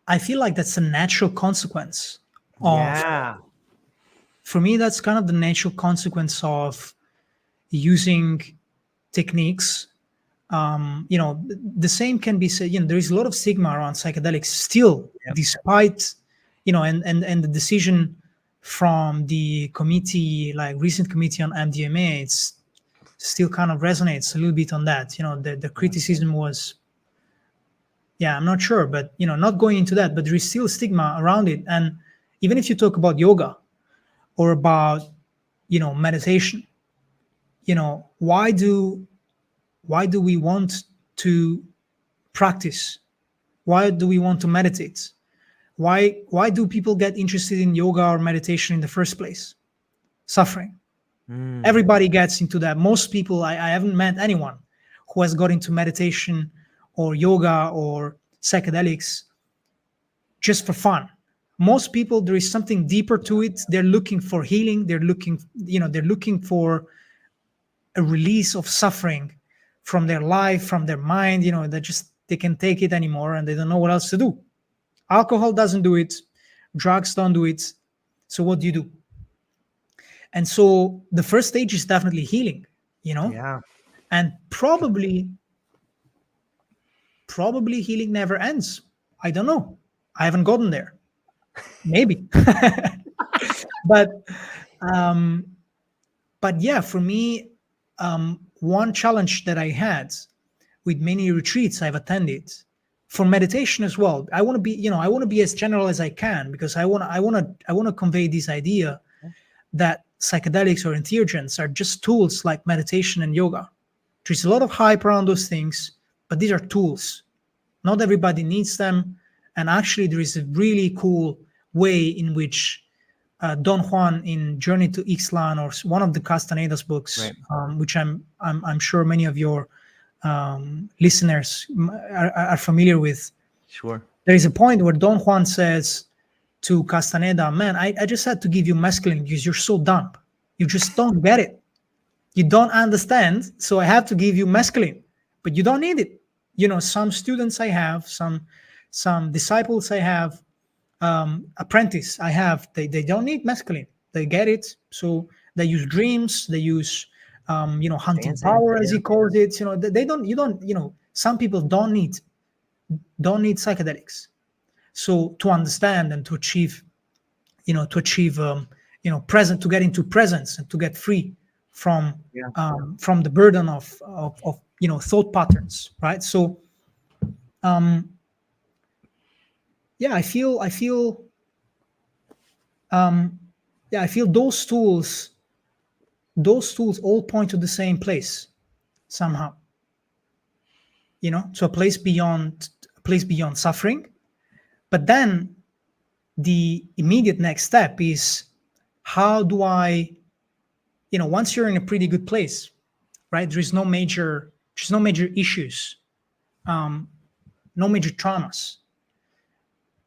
I feel like that's a natural consequence of, Yeah. for me, that's kind of the natural consequence of using techniques. The same can be said. There is a lot of stigma around psychedelics still, Yep. despite, and the decision from the committee, like recent committee on MDMA, it's still kind of resonates a little bit on that. The criticism was, yeah, I'm not sure, but not going into that, but there is still stigma around it. And even if you talk about yoga or about meditation, why do we want to practice? Why do we want to meditate? Why do people get interested in yoga or meditation in the first place? Suffering. Mm. Everybody gets into that. Most people, I haven't met anyone who has got into meditation or yoga or psychedelics just for fun. Most people, there is something deeper to it. They're looking for healing. They're looking for a release of suffering from their life, from their mind. They can take it anymore and they don't know what else to do. Alcohol doesn't do it, drugs don't do it. So what do you do? And so the first stage is definitely healing, Yeah. and probably healing never ends. I don't know. I haven't gotten there. Maybe. but um but yeah, for me, one challenge that I had with many retreats I've attended for meditation as well. I want to be as general as I can, because I want to convey this idea that psychedelics or entheogens are just tools like meditation and yoga. There's a lot of hype around those things, but these are tools. Not everybody needs them. And actually, there is a really cool way in which Don Juan in Journey to Ixtlan, or one of the Castaneda's books, Right. which I'm sure many of your listeners are familiar with. Sure. There is a point where Don Juan says to Castaneda, "Man, I just had to give you mescaline because you're so dumb. You just don't get it. You don't understand. So I have to give you mescaline, but you don't need it." Some students I have, some disciples I have, apprentice I have, they don't need mescaline. They get it. So they use dreams. They use hunting Dancing. power, as Yeah. he calls it. They don't. You don't. Some people don't need psychedelics. So to understand and to achieve, present, to get into presence and to get free from Yeah. the burden of thought patterns, right? So yeah, I feel those tools all point to the same place somehow, so a place beyond suffering. But then the immediate next step is, how do I, once you're in a pretty good place, right? There's no major issues, no major traumas.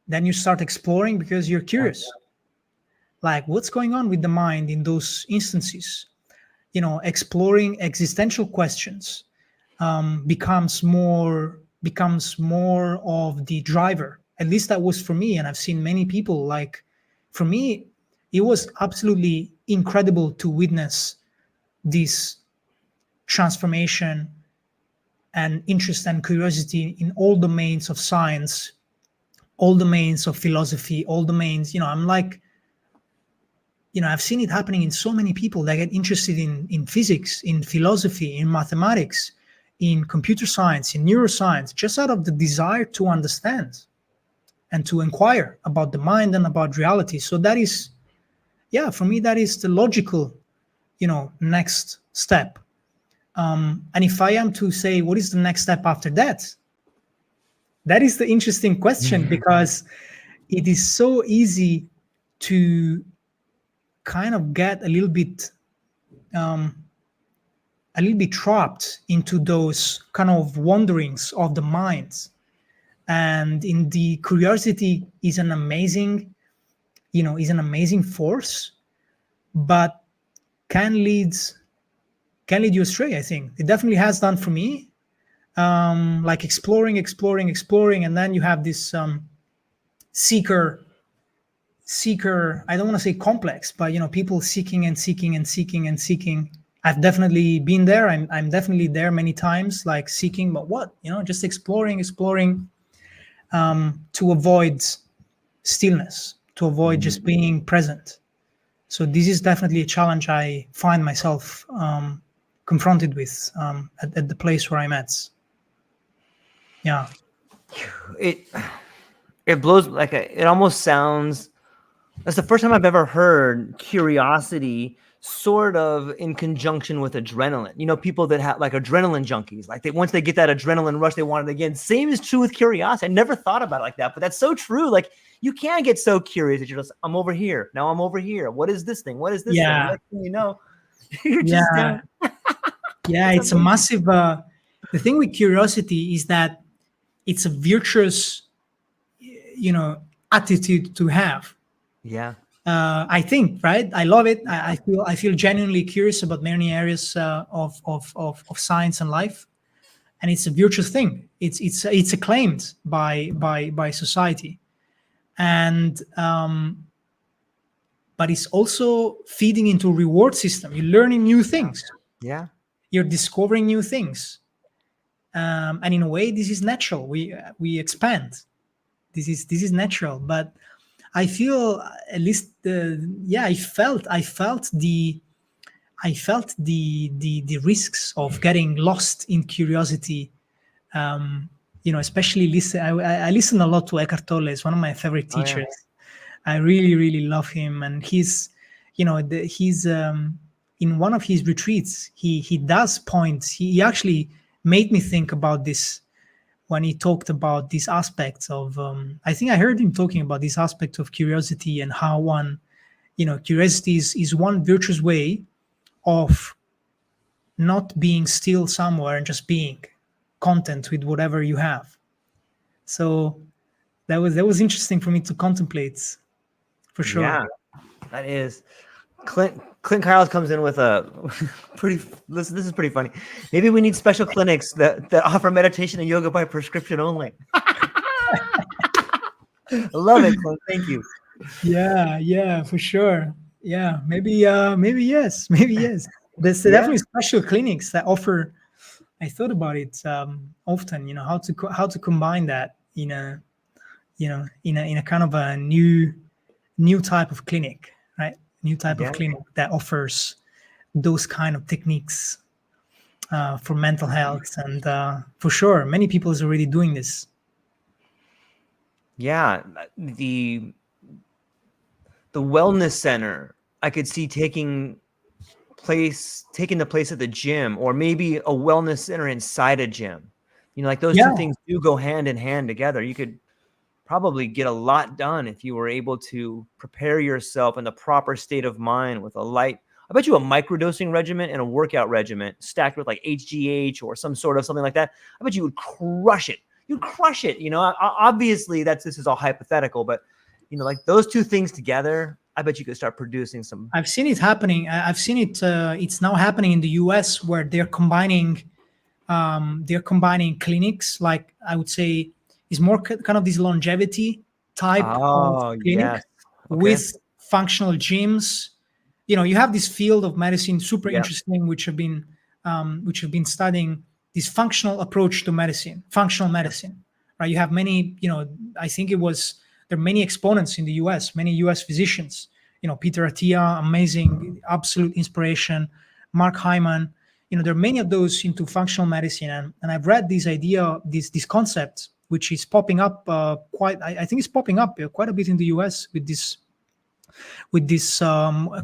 Then you start exploring because you're curious, like what's going on with the mind in those instances. Exploring existential questions becomes more of the driver. At least that was for me, and I've seen many people. Like, for me, it was absolutely incredible to witness this transformation and interest and curiosity in all domains of science, all domains of philosophy, all domains. I'm like, I've seen it happening in so many people that get interested in physics, in philosophy, in mathematics, in computer science, in neuroscience, just out of the desire to understand and to inquire about the mind and about reality. So that is, for me, that is the logical, next step. And if I am to say, what is the next step after that? That is the interesting question, because it is so easy to kind of get a little bit trapped into those kind of wanderings of the mind. And in the curiosity is an amazing force, but can lead you astray. I think it definitely has done for me. Like exploring, and then you have this seeker, I don't want to say complex, but people seeking and seeking and seeking and seeking. I've definitely been there. I'm definitely there many times, like seeking, but what, just exploring, to avoid stillness, to avoid just being present. So this is definitely a challenge I find myself confronted with at the place where I'm at. Yeah. It blows, like, it almost sounds, that's the first time I've ever heard curiosity sort of in conjunction with adrenaline. People that have, like, adrenaline junkies, like, once they get that adrenaline rush, they want it again. Same is true with curiosity. I never thought about it like that, but that's so true. Like, you can't get so curious that you're just, I'm over here. Now I'm over here. What is this thing? What is this thing? Next thing you know, you're just down. Yeah, it's a massive, the thing with curiosity is that it's a virtuous, attitude to have. Yeah. I think, right? I love it. I feel genuinely curious about many areas of science and life. and it's a virtuous thing. It's acclaimed by society, and but it's also feeding into a reward system. You're learning new things. Yeah. You're discovering new things, and in a way, this is natural. We expand. This is natural, but I feel at least I felt the risks of getting lost in curiosity. Especially listen. I listen a lot to Eckhart Tolle. He's one of my favorite Oh, yeah. teachers. I really really love him, and he's in one of his retreats. He does points. He actually made me think about this when he talked about these aspects of. I think I heard him talking about this aspect of curiosity and how curiosity is one virtuous way of not being still somewhere and just being content with whatever you have. So that was interesting for me to contemplate, for sure. Yeah, that is. Clint Kyles comes in with a pretty. Listen, this is pretty funny. Maybe we need special clinics that offer meditation and yoga by prescription only. I love it, Clint. Thank you. Yeah, for sure. Yeah, maybe yes. There's definitely special clinics that offer. I thought about it often. How to combine that in a kind of a new type of clinic, right? New type of clinic that offers those kind of techniques for mental health, and for sure, many people is already doing this. Yeah, the wellness center I could see taking the place at the gym, or maybe a wellness center inside a gym. Like those two things do go hand in hand together. You could probably get a lot done if you were able to prepare yourself in the proper state of mind with I bet you a microdosing regimen and a workout regimen stacked with like HGH or something like that. I bet you would crush it. You'd crush it. Obviously this is all hypothetical, but like those two things together, I bet you could start producing some. I've seen it happening. I've seen it. It's now happening in the US, where they're combining clinics. Like, I would say, is more kind of this longevity type of clinic with functional gyms. You have this field of medicine, super interesting, which have been studying this functional approach to medicine, functional medicine, right? You have many, I think there are many exponents in the US, many US physicians, Peter Attia, amazing, absolute inspiration, Mark Hyman, there are many of those into functional medicine. And I've read this idea, this concept, which is popping up I think it's popping up quite a bit in the US with these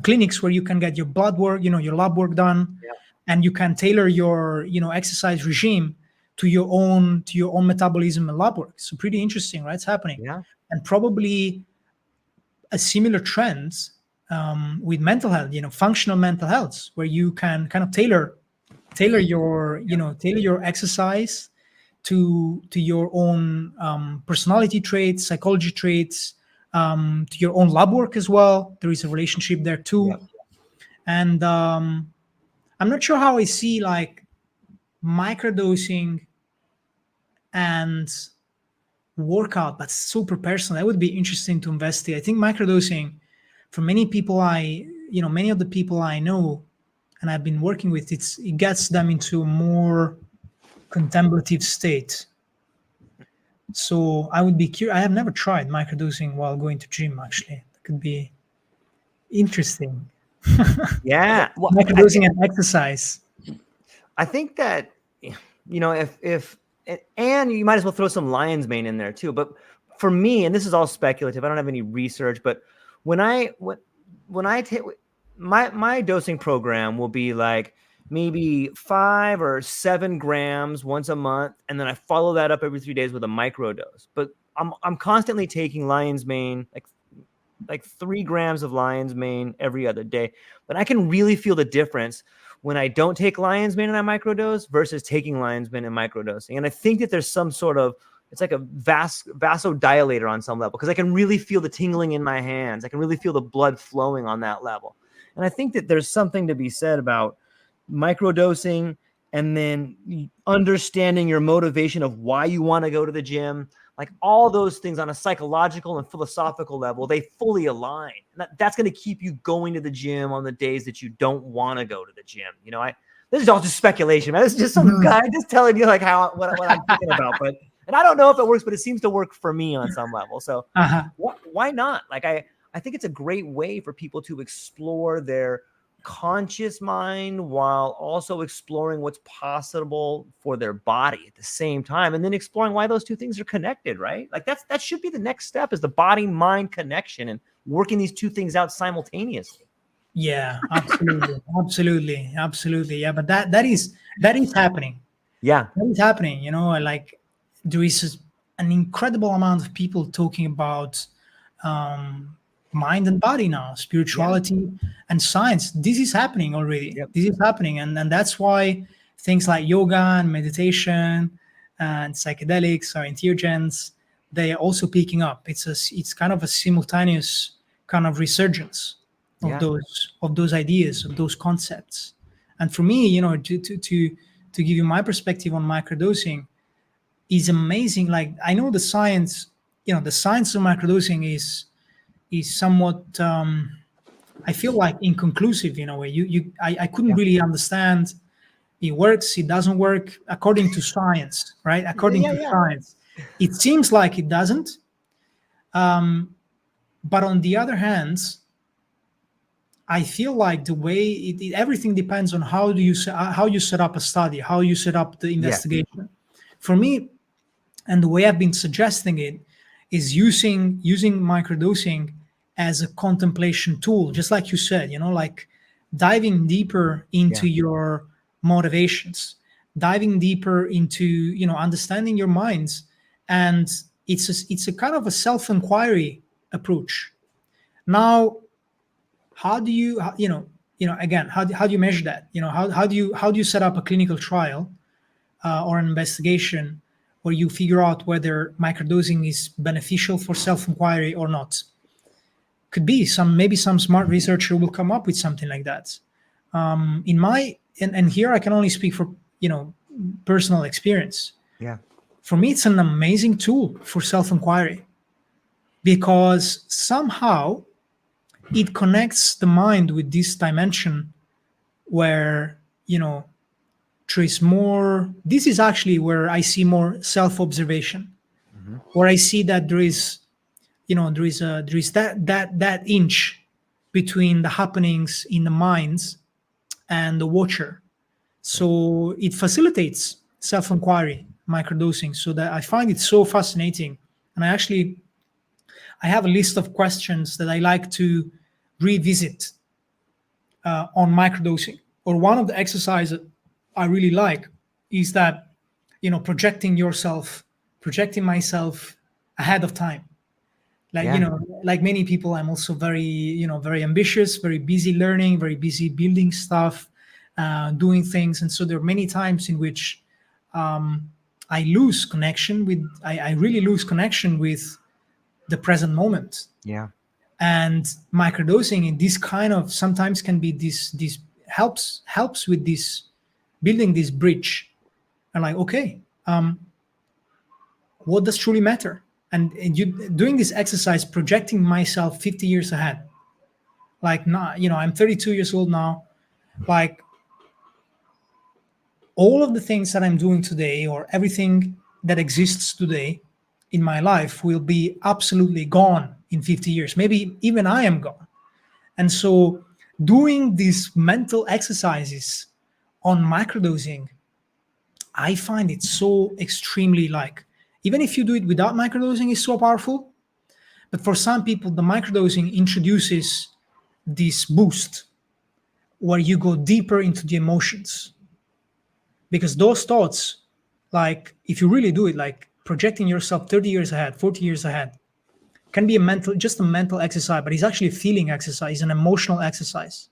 clinics where you can get your blood work, your lab work done, and you can tailor your, exercise regime to your own metabolism and lab work. So pretty interesting, right? It's happening. Yeah. And probably a similar trend with mental health, functional mental health, where you can kind of tailor your exercise to your own personality traits, psychology traits, to your own lab work as well. There is a relationship there too. Yeah. And I'm not sure how I see like microdosing and workout, but super personal. That would be interesting to investigate. I think microdosing, for many of the people I know and I've been working with, it gets them into a more contemplative state. So I would be curious. I have never tried microdosing while going to gym. Actually, that could be interesting. Yeah, well, microdosing and exercise. I think that if and you might as well throw some lion's mane in there too. But for me, and this is all speculative, I don't have any research, but when I take my dosing program will be like maybe 5 or 7 grams once a month, and then I follow that up every 3 days with a microdose. But I'm constantly taking lion's mane, like 3 grams of lion's mane every other day. But I can really feel the difference when I don't take lion's mane and I microdose versus taking lion's mane and microdosing. And I think that there's some sort of, it's like a vasodilator on some level, because I can really feel the tingling in my hands. I can really feel the blood flowing on that level. And I think that there's something to be said about microdosing and then understanding your motivation of why you want to go to the gym, like all those things on a psychological and philosophical level, they fully align. And that's going to keep you going to the gym on the days that you don't want to go to the gym. This is all just speculation, man. This is just some guy just telling you like what I'm thinking about. And I don't know if it works, but it seems to work for me on some level. So why not? Like I think it's a great way for people to explore their conscious mind while also exploring what's possible for their body at the same time, and then exploring why those two things are connected, right? Like that should be the next step, is the body mind connection and working these two things out simultaneously. Yeah, absolutely. Yeah, but that is happening. Yeah, That is happening. Like there is an incredible amount of people talking about mind and body now, spirituality and science. This is happening already. Yep. This is happening, and that's why things like yoga and meditation and psychedelics or entheogens, they are also picking up. It's kind of a simultaneous kind of resurgence of those ideas, of those concepts. And for me, to give you my perspective on microdosing is amazing. Like I know the science, the science of microdosing is somewhat I feel like inconclusive in a way. I couldn't really understand. It works, it doesn't work according to science, right? According to science, it seems like it doesn't. But on the other hand, I feel like the way everything depends on how you set up a study, how you set up the investigation. For me, and the way I've been suggesting it is using microdosing as a contemplation tool, just like you said, like diving deeper into your motivations, diving deeper into understanding your minds, and it's a kind of a self-inquiry approach. Now, how do you again, how do you measure that? How do you set up a clinical trial or an investigation where you figure out whether microdosing is beneficial for self-inquiry or not? Could be maybe some smart researcher will come up with something like that. In my and here I can only speak for personal experience. Yeah. For me, it's an amazing tool for self-inquiry because somehow it connects the mind with this dimension where there is more. This is actually where I see more self-observation, where I see that there is that inch between the happenings in the minds and the watcher. So it facilitates self-inquiry, microdosing. So that I find it so fascinating, and I have a list of questions that I like to revisit on microdosing. Or one of the exercises I really like is that projecting myself ahead of time. Like like many people, I'm also very very ambitious, very busy learning, very busy building stuff, doing things, and so there are many times in which I lose connection with. I really lose connection with the present moment. Yeah. And microdosing in this kind of sometimes can be this helps with this building this bridge, and like, okay, what does truly matter? And you doing this exercise, projecting myself 50 years ahead. Like, not, I'm 32 years old now. Like, all of the things that I'm doing today, or everything that exists today in my life, will be absolutely gone in 50 years. Maybe even I am gone. And so doing these mental exercises on microdosing, I find it so extremely, like, even if you do it without microdosing, is so powerful. But for some people, the microdosing introduces this boost where you go deeper into the emotions. Because those thoughts, like, if you really do it, like projecting yourself 30 years ahead, 40 years ahead, can be just a mental exercise, but it's actually a feeling exercise, an emotional exercise.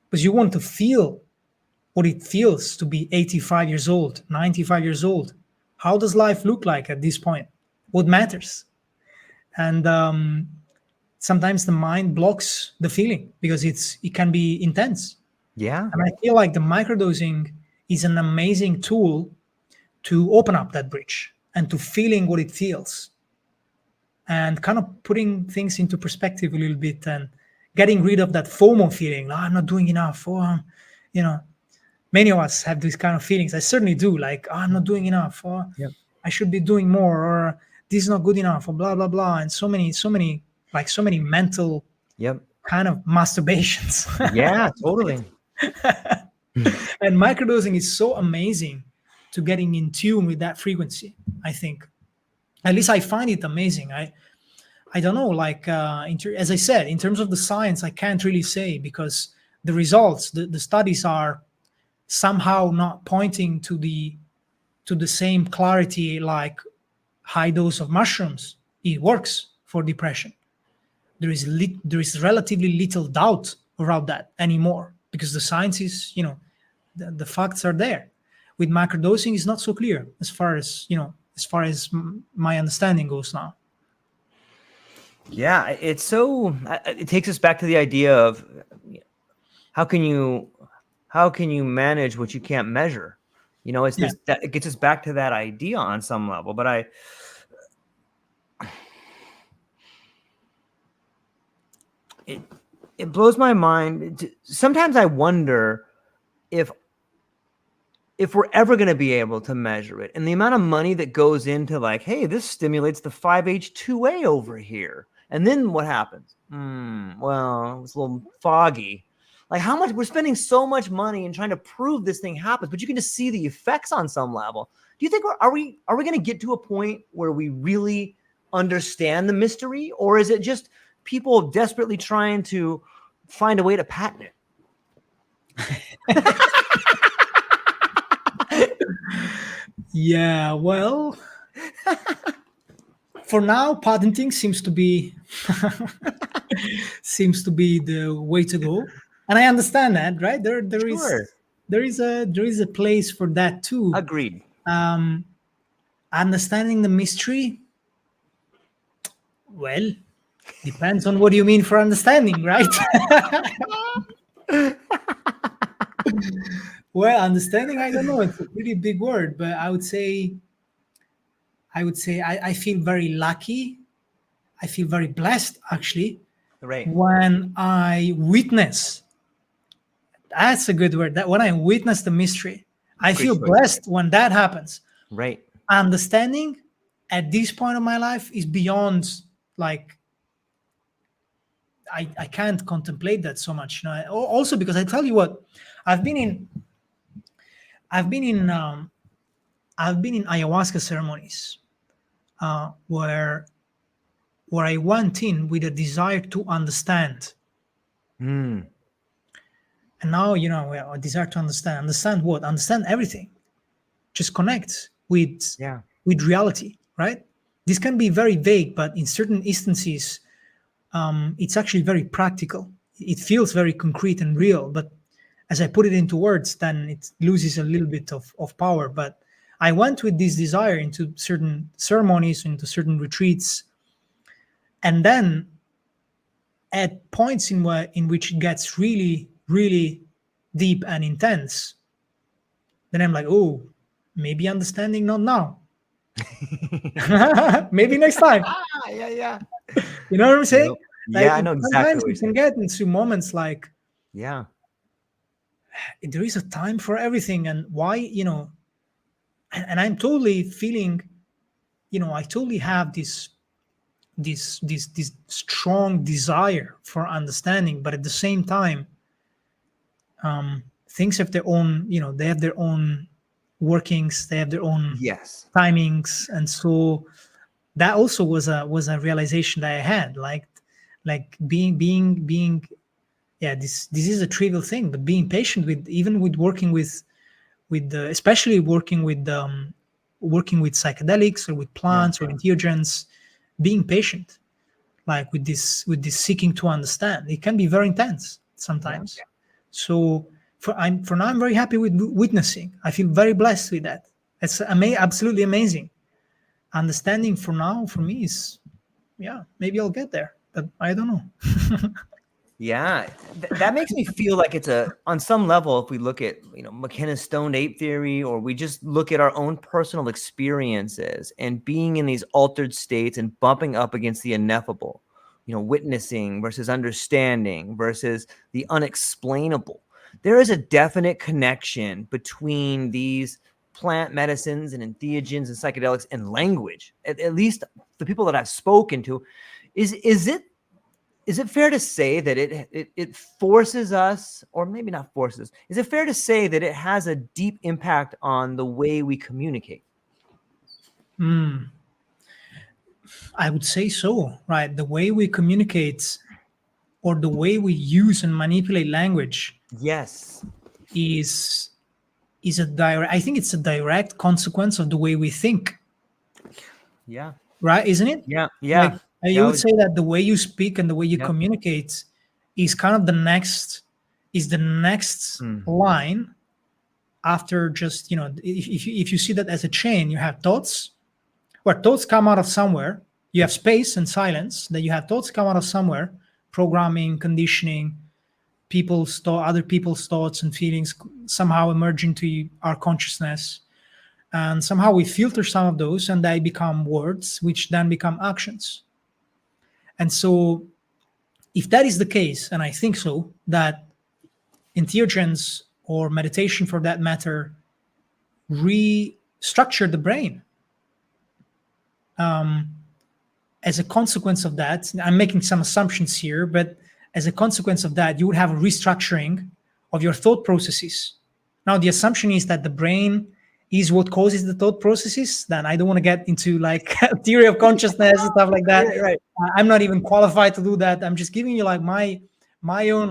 Because you want to feel what it feels to be 85 years old, 95 years old. How does life look like at this point? What matters? And sometimes the mind blocks the feeling because it can be intense. Yeah. And I feel like the microdosing is an amazing tool to open up that bridge and to feeling what it feels, and kind of putting things into perspective a little bit, and getting rid of that FOMO feeling. "Oh, I'm not doing enough. Oh, you know, many of us have these kind of feelings. I certainly do. Like, "Oh, I'm not doing enough. Or Yep. I should be doing more. Or this is not good enough. Or blah blah blah." And so many, like so many mental Yep. kind of masturbations. Yeah, totally. And microdosing is so amazing to getting in tune with that frequency. I think, at least I find it amazing. I don't know, like as I said, in terms of the science, I can't really say, because the results, the studies are somehow not pointing to the same clarity like high dose of mushrooms. It works for depression. There is relatively little doubt around that anymore, because the science is, the facts are there. With microdosing, is not so clear, as far as my understanding goes now. Yeah, it's so. It takes us back to the idea of how can you manage what you can't measure? It's Yeah. this that it gets us back to that idea on some level. But it blows my mind. Sometimes I wonder if we're ever going to be able to measure it, and the amount of money that goes into, like, hey, this stimulates the 5-H2A over here, and then what happens? Well, it's a little foggy. Like, how much we're spending so much money in trying to prove this thing happens, but you can just see the effects on some level. Do you think are we going to get to a point where we really understand the mystery, or is it just people desperately trying to find a way to patent it? Yeah, well, for now, patenting seems to be the way to go, and I understand that, right? Sure. There is a place for that too. Agreed. Understanding the mystery, well, depends on what you mean for understanding, right? Well, understanding, I don't know. It's a pretty big word, but I would say I feel very lucky. I feel very blessed, actually, Right. when I witness. That's a good word. That when I witness the mystery, I Great feel choice. blessed when that happens. Right. Understanding at this point of my life is beyond, like, I can't contemplate that so much. Also, because I tell you what, I've been in I've been in ayahuasca ceremonies, where I went in with a desire to understand. Mm. And now, a desire to understand what? Understand everything. Just connect with Yeah. reality, right? This can be very vague, but in certain instances, it's actually very practical. It feels very concrete and real, but as I put it into words, then it loses a little bit of power. But I went with this desire into certain ceremonies, into certain retreats, and then at points in which it gets really, really deep and intense, then I'm like, oh, maybe understanding, not now. Maybe next time. Yeah. You know what I'm saying? Yep. Like, Yeah, I know exactly sometimes what you you're can saying. get into moments like, Yeah. there is a time for everything, and why, and I'm totally feeling, I totally have this strong desire for understanding, but at the same time, things have their own, they have their own workings, they have their own Yes. timings, and so that also was a realization that I had, like being yeah, this is a trivial thing, but being patient with, even with working with especially working with psychedelics or with Yeah. plants or entheogens, being patient, like with this seeking to understand, it can be very intense sometimes. So for now, I'm very happy with witnessing. I feel very blessed with that. It's absolutely amazing. Understanding for now, for me, is, yeah, maybe I'll get there, but I don't know. Yeah, that makes me feel like it's on some level, if we look at, McKenna's stoned ape theory, or we just look at our own personal experiences and being in these altered states and bumping up against the ineffable, witnessing versus understanding versus the unexplainable. There is a definite connection between these plant medicines and entheogens and psychedelics and language. At least the people that I've spoken to, is it fair to say that it forces us, or maybe not forces, is it fair to say that it has a deep impact on the way we communicate? I would say so, right? The way we communicate or the way we use and manipulate language Yes. is a direct, I think it's a direct consequence of the way we think, Yeah. right? Isn't it? Yeah. Like Yeah. you would say that the way you speak and the way you Yep. communicate is kind of the next line after just, if you see that as a chain, you have thoughts, where thoughts come out of somewhere. You have space and silence, that you have thoughts come out of somewhere, programming, conditioning, other people's thoughts and feelings somehow emerge into our consciousness. And somehow we filter some of those and they become words, which then become actions. And so, if that is the case, and I think so, that entheogens or meditation for that matter restructure the brain, as a consequence of that, I'm making some assumptions here, but as a consequence of that, you would have a restructuring of your thought processes. Now, the assumption is that the brain is what causes the thought processes. Then I don't want to get into like theory of consciousness and stuff like that. Right. I'm not even qualified to do that. I'm just giving you like my own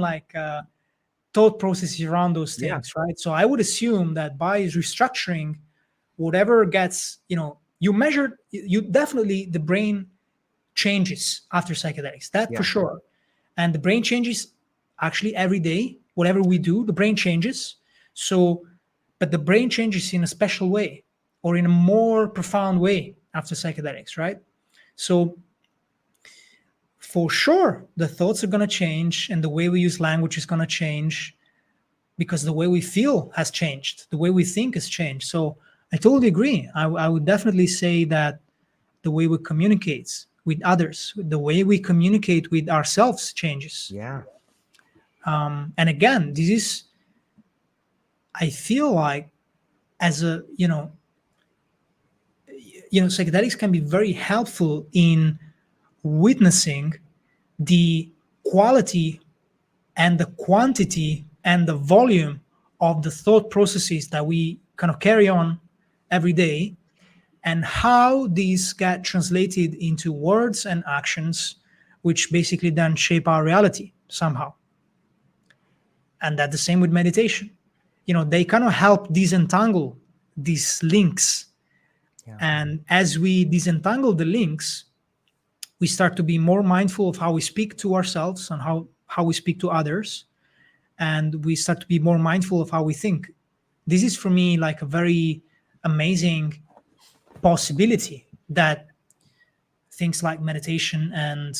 thought processes around those things, right? So I would assume that by restructuring whatever gets, you definitely, the brain changes after psychedelics, that for sure. And the brain changes actually every day. Whatever we do, the brain changes. So, but the brain changes in a special way or in a more profound way after psychedelics, right? So for sure, the thoughts are going to change and the way we use language is going to change because the way we feel has changed. The way we think has changed. So I totally agree. I would definitely say that the way we communicate with others, the way we communicate with ourselves changes. Yeah. And again, this is, I feel like, as a, psychedelics can be very helpful in witnessing the quality and the quantity and the volume of the thought processes that we kind of carry on every day, and how these get translated into words and actions, which basically then shape our reality somehow. And that the same with meditation. They kind of help disentangle these links. Yeah. And as we disentangle the links, we start to be more mindful of how we speak to ourselves and how we speak to others. And we start to be more mindful of how we think. This is for me like a very amazing possibility that things like meditation and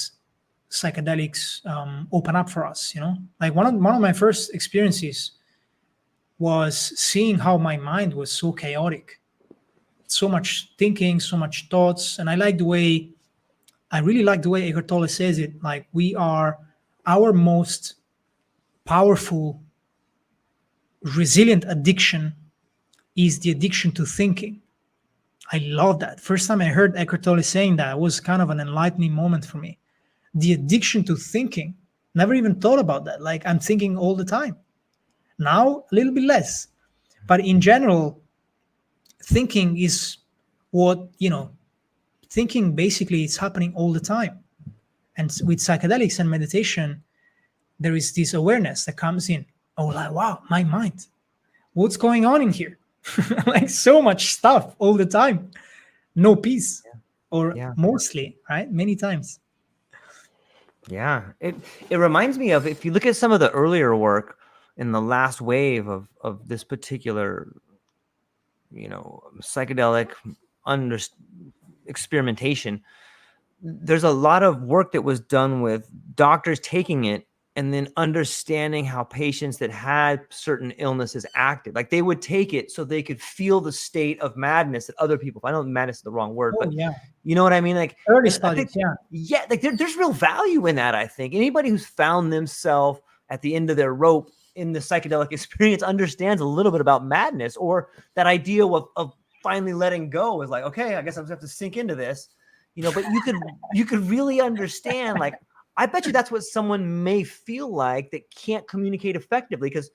psychedelics open up for us. Like one of my first experiences was seeing how my mind was so chaotic, so much thinking, so much thoughts. And I really like the way Eckhart Tolle says it, like we are our most powerful, resilient addiction is the addiction to thinking. I love that. First time I heard Eckhart Tolle saying that, it was kind of an enlightening moment for me. The addiction to thinking, never even thought about that. Like I'm thinking all the time. Now, a little bit less. But in general, thinking is what, thinking basically is happening all the time. And with psychedelics and meditation, there is this awareness that comes in. Oh, like, wow, my mind. What's going on in here? Like so much stuff all the time. No peace. Or mostly, right? Many times. Yeah. It reminds me of, if you look at some of the earlier work in the last wave of this particular, psychedelic experimentation, there's a lot of work that was done with doctors taking it and then understanding how patients that had certain illnesses acted. Like they would take it so they could feel the state of madness that other people. I know madness is the wrong word, Oh but yeah, you know what I mean? Like, early and I think, studies. Yeah, yeah, like there's real value in that. I think anybody who's found themselves at the end of their rope in the psychedelic experience understands a little bit about madness, or that idea of finally letting go is like, okay, I guess I'm gonna have to sink into this, but you could really understand, like, I bet you that's what someone may feel like that can't communicate effectively, because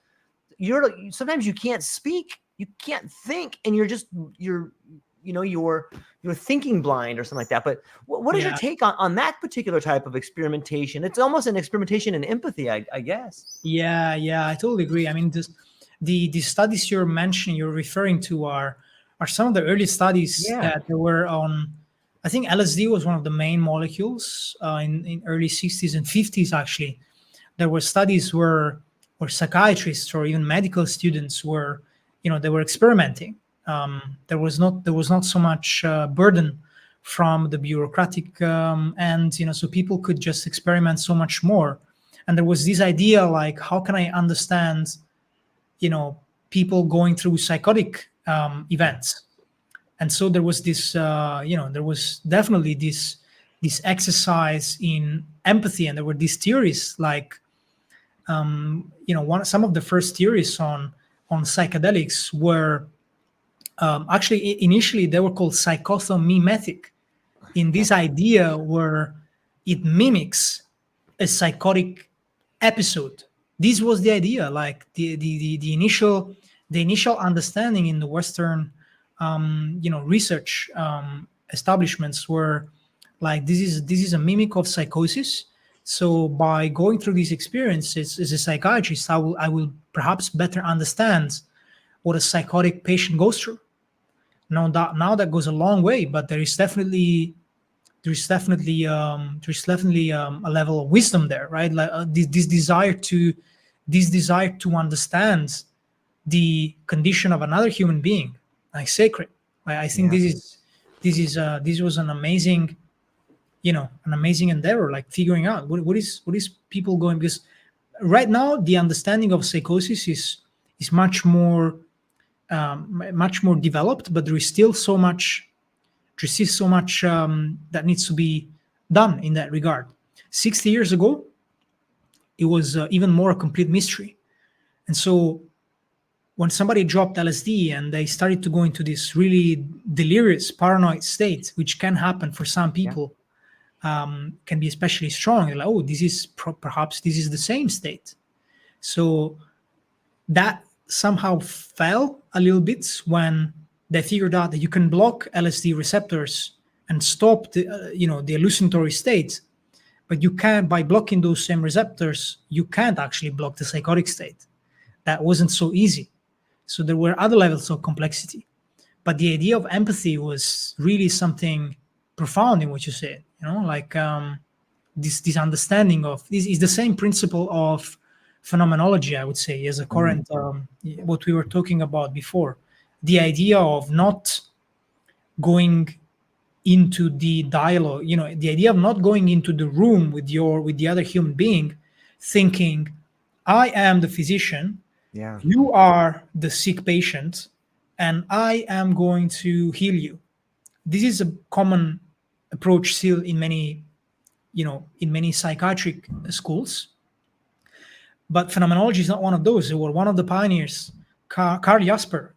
sometimes you can't speak, you can't think, and you're thinking blind or something like that. But what is your yeah, take on that particular type of experimentation? It's almost an experimentation in empathy, I guess. yeah. I totally agree. I mean, the studies you're mentioning, you're referring to are some of the early studies Yeah. that there were on. I think LSD was one of the main molecules in early 60s and 50s. Actually, there were studies where psychiatrists or even medical students were, they were experimenting. There was not so much burden from the bureaucratic end, so people could just experiment so much more. And there was this idea like, how can I understand, people going through psychotic events? And so there was this, there was definitely this exercise in empathy, and there were these theories like, some of the first theories on psychedelics were actually initially they were called psychothomimetic, in this idea where it mimics a psychotic episode. This was the idea, like the initial understanding in the Western research establishments were like, this is a mimic of psychosis. So by going through these experiences as a psychiatrist, I will perhaps better understand what a psychotic patient goes through. Now that goes a long way, but there's definitely a level of wisdom there, right? Like this desire to understand the condition of another human being, like sacred. I think Yeah. this was an amazing endeavor, like figuring out what is people going, because right now the understanding of psychosis is much more developed, but there is still so much that needs to be done in that regard. 60 years ago, it was even more a complete mystery. And so when somebody dropped LSD and they started to go into this really delirious, paranoid state, which can happen for some Yeah. people, can be especially strong. They're like, oh, perhaps this is the same state. So that somehow fell a little bit when they figured out that you can block LSD receptors and stop the hallucinatory state, but you can't, by blocking those same receptors, you can't actually block the psychotic state. That wasn't so easy. So there were other levels of complexity. But the idea of empathy was really something profound in what you said. Like this understanding of this is the same principle of phenomenology, I would say, as a current what we were talking about before. The idea of not going into the dialogue, the idea of not going into the room with the other human being, thinking, I am the physician, Yeah. you are the sick patient, and I am going to heal you. This is a common approach still in many psychiatric schools. But phenomenology is not one of those. They were one of the pioneers. Karl Jasper,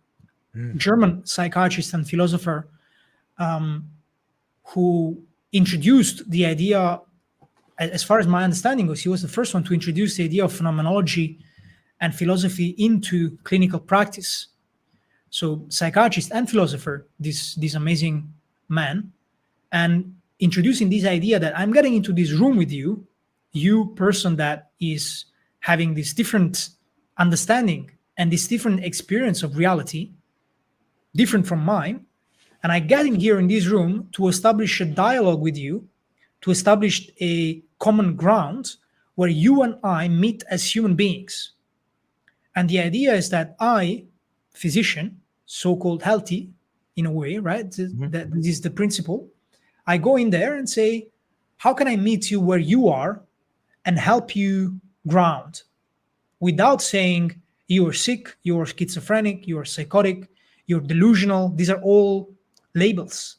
German psychiatrist and philosopher, who introduced the idea, as far as my understanding goes, he was the first one to introduce the idea of phenomenology and philosophy into clinical practice. So psychiatrist and philosopher, this amazing man, and introducing this idea that I'm getting into this room with you, you person that is having this different understanding and this different experience of reality, different from mine, and I get in here in this room to establish a dialogue with you, to establish a common ground where you and I meet as human beings. And the idea is that I, physician, so-called healthy in a way, right? That this is the principle. I go in there and say, how can I meet you where you are and help you ground without saying you are sick, you are schizophrenic, you are psychotic, you're delusional. These are all labels.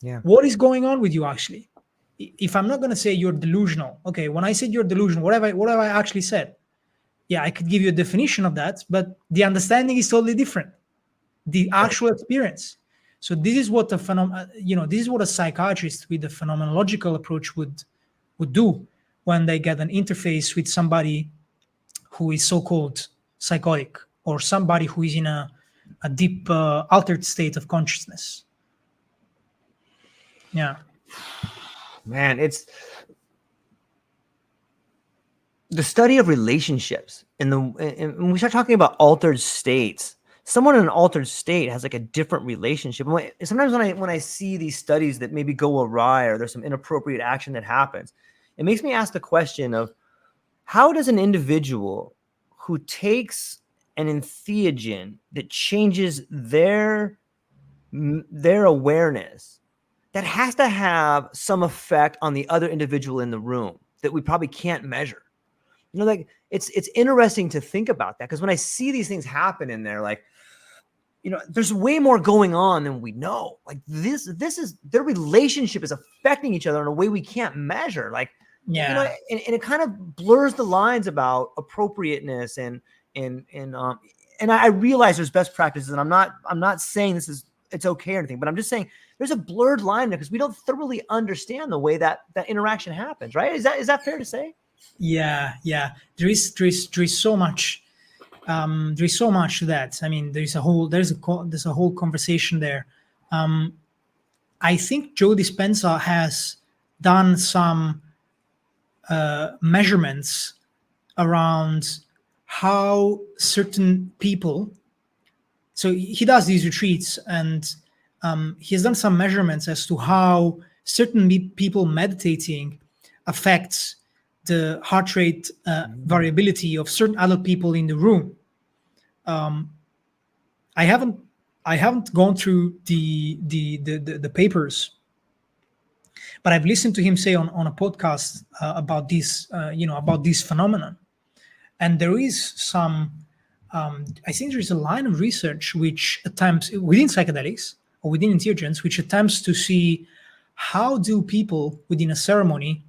Yeah. What is going on with you actually? If I'm not going to say you're delusional, okay, when I said you're delusional, what have I actually said? Yeah, I could give you a definition of that, but the understanding is totally different. The Right. actual experience. So this is what this is what a psychiatrist with a phenomenological approach would do when they get an interface with somebody who is so-called psychotic or somebody who is in a deep altered state of consciousness. Yeah. Man, it's the study of relationships and when we start talking about altered states. Someone in an altered state has like a different relationship. Sometimes when I see these studies that maybe go awry or there's some inappropriate action that happens, it makes me ask the question of how does an individual who takes an entheogen that changes their awareness, that has to have some effect on the other individual in the room that we probably can't measure. Like it's interesting to think about that, because when I see these things happen in there, like, there's way more going on than we know. Like this is their relationship is affecting each other in a way we can't measure. Like, Yeah. and it kind of blurs the lines about appropriateness and I realize there's best practices, and I'm not saying it's okay or anything, but I'm just saying there's a blurred line there because we don't thoroughly understand the way that interaction happens, right? Is that fair to say? Yeah. There is so much. There is so much to that. I mean, there's a whole conversation there. I think Joe Dispenza has done some measurements around how certain people. So he does these retreats, and he has done some measurements as to how certain people meditating affects the heart rate variability of certain other people in the room. I haven't gone through the papers, but I've listened to him say on a podcast about this phenomenon. And there is some, I think there is a line of research which attempts within psychedelics or within entheogens, which attempts to see how do people within a ceremony,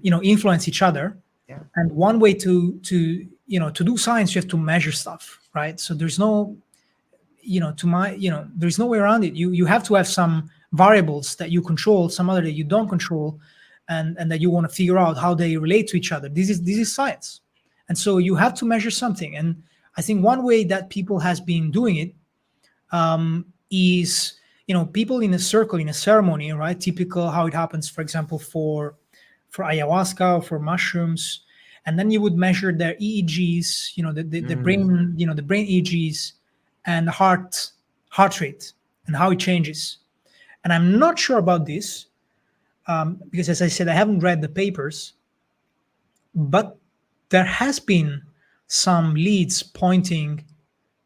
influence each other. Yeah. And one way to do science, you have to measure stuff, right? So there's no, there's no way around it. You have to have some variables that you control, some other that you don't control, and that you want to figure out how they relate to each other. This is science. And so you have to measure something. And I think one way that people has been doing it is, people in a circle, in a ceremony, right? Typical how it happens, for example, for ayahuasca or for mushrooms. And then you would measure their EEGs, the brain, the brain EEGs and the heart rate and how it changes. And I'm not sure about this because, as I said, I haven't read the papers, but there has been some leads pointing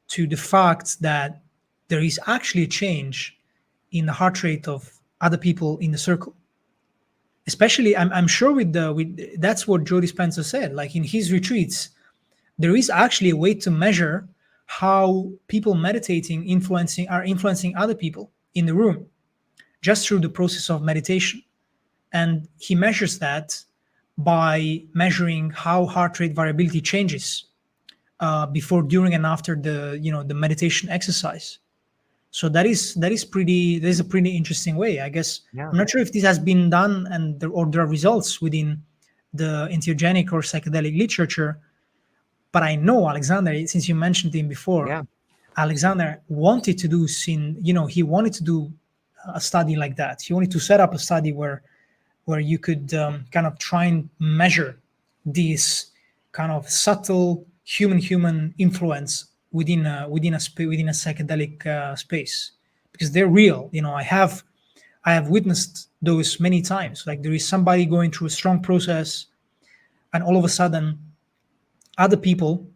to the fact that there is actually a change in the heart rate of other people in the circle. Especially, I'm sure with that's what Joe Dispenza said. Like in his retreats, there is actually a way to measure how people meditating are influencing other people in the room just through the process of meditation. And he measures that by measuring how heart rate variability changes before, during, and after the meditation exercise. So that is a pretty interesting way, I guess. Yeah. I'm not sure if this has been done or there are results within the entheogenic or psychedelic literature, but I know Alexander, since you mentioned him before, Yeah. Alexander wanted to do he wanted to do a study like that. He wanted to set up a study where you could kind of try and measure this kind of subtle human influence within a psychedelic space, because they're real. I have witnessed those many times. Like there is somebody going through a strong process, and all of a sudden, other people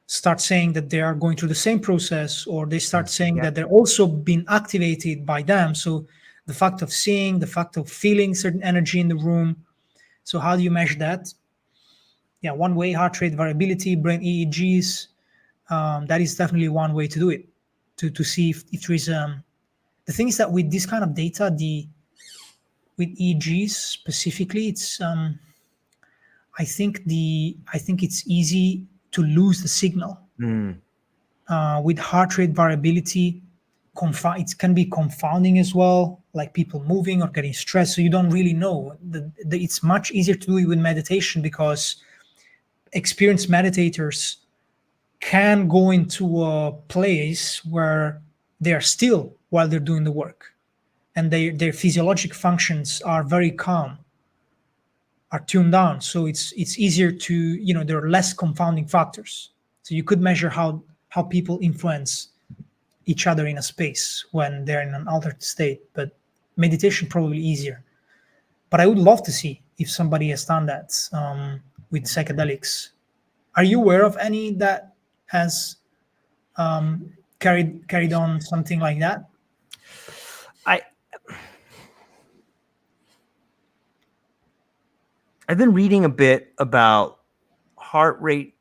start saying that they are going through the same process, or they start saying that they're also being activated by them. So the fact of seeing, the fact of feeling certain energy in the room. So how do you measure that? Yeah, one way, heart rate variability, brain EEGs. That is definitely one way to do it, to see if there is the thing is that with this kind of data, the with EEGs specifically, it's I think it's easy to lose the signal. Mm. With heart rate variability, it can be confounding as well, like people moving or getting stressed, so you don't really know. It's much easier to do it with meditation because experienced meditators can go into a place where they are still while they're doing the work, and their physiologic functions are very calm, are tuned down, so it's easier to, there are less confounding factors, so you could measure how people influence each other in a space when they're in an altered state. But meditation probably easier. But I would love to see if somebody has done that with psychedelics. Are you aware of any that has carried on something like that? I I've been reading a bit about heart rate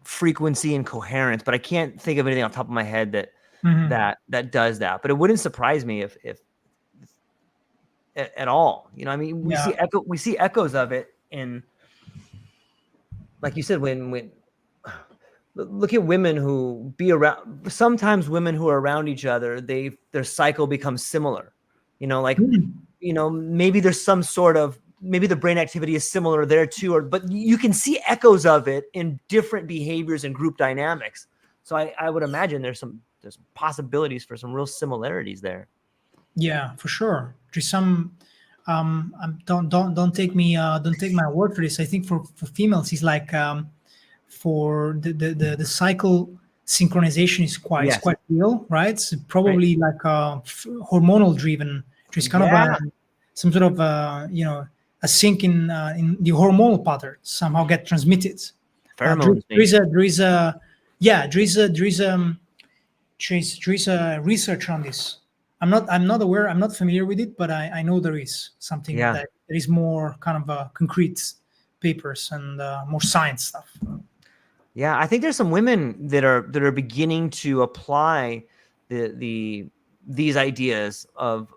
frequency and coherence, but I can't think of anything off the top of my head that Mhm. that does that. But it wouldn't surprise me if at all. I mean, Yeah. we see echoes of it in, like you said, when look at women who be around. Sometimes women who are around each other, their cycle becomes similar. Like Mm. maybe there's some sort of, maybe the brain activity is similar there too, but you can see echoes of it in different behaviors and group dynamics. So I would imagine there's possibilities for some real similarities there. Yeah, for sure. There's some. Don't don't take my word for this. I think for females, it's like for the cycle synchronization is Yes. quite real, right? It's Right. probably like hormonal driven. There's kind of Yeah. some sort of a sync in the hormonal pattern somehow get transmitted. Pheromones, There is maybe. yeah, there is a research on this. I'm not aware. I'm not familiar with it, but I know there is something Yeah. that there is more kind of concrete papers and more science stuff. Yeah. I think there's some women that are beginning to apply these ideas of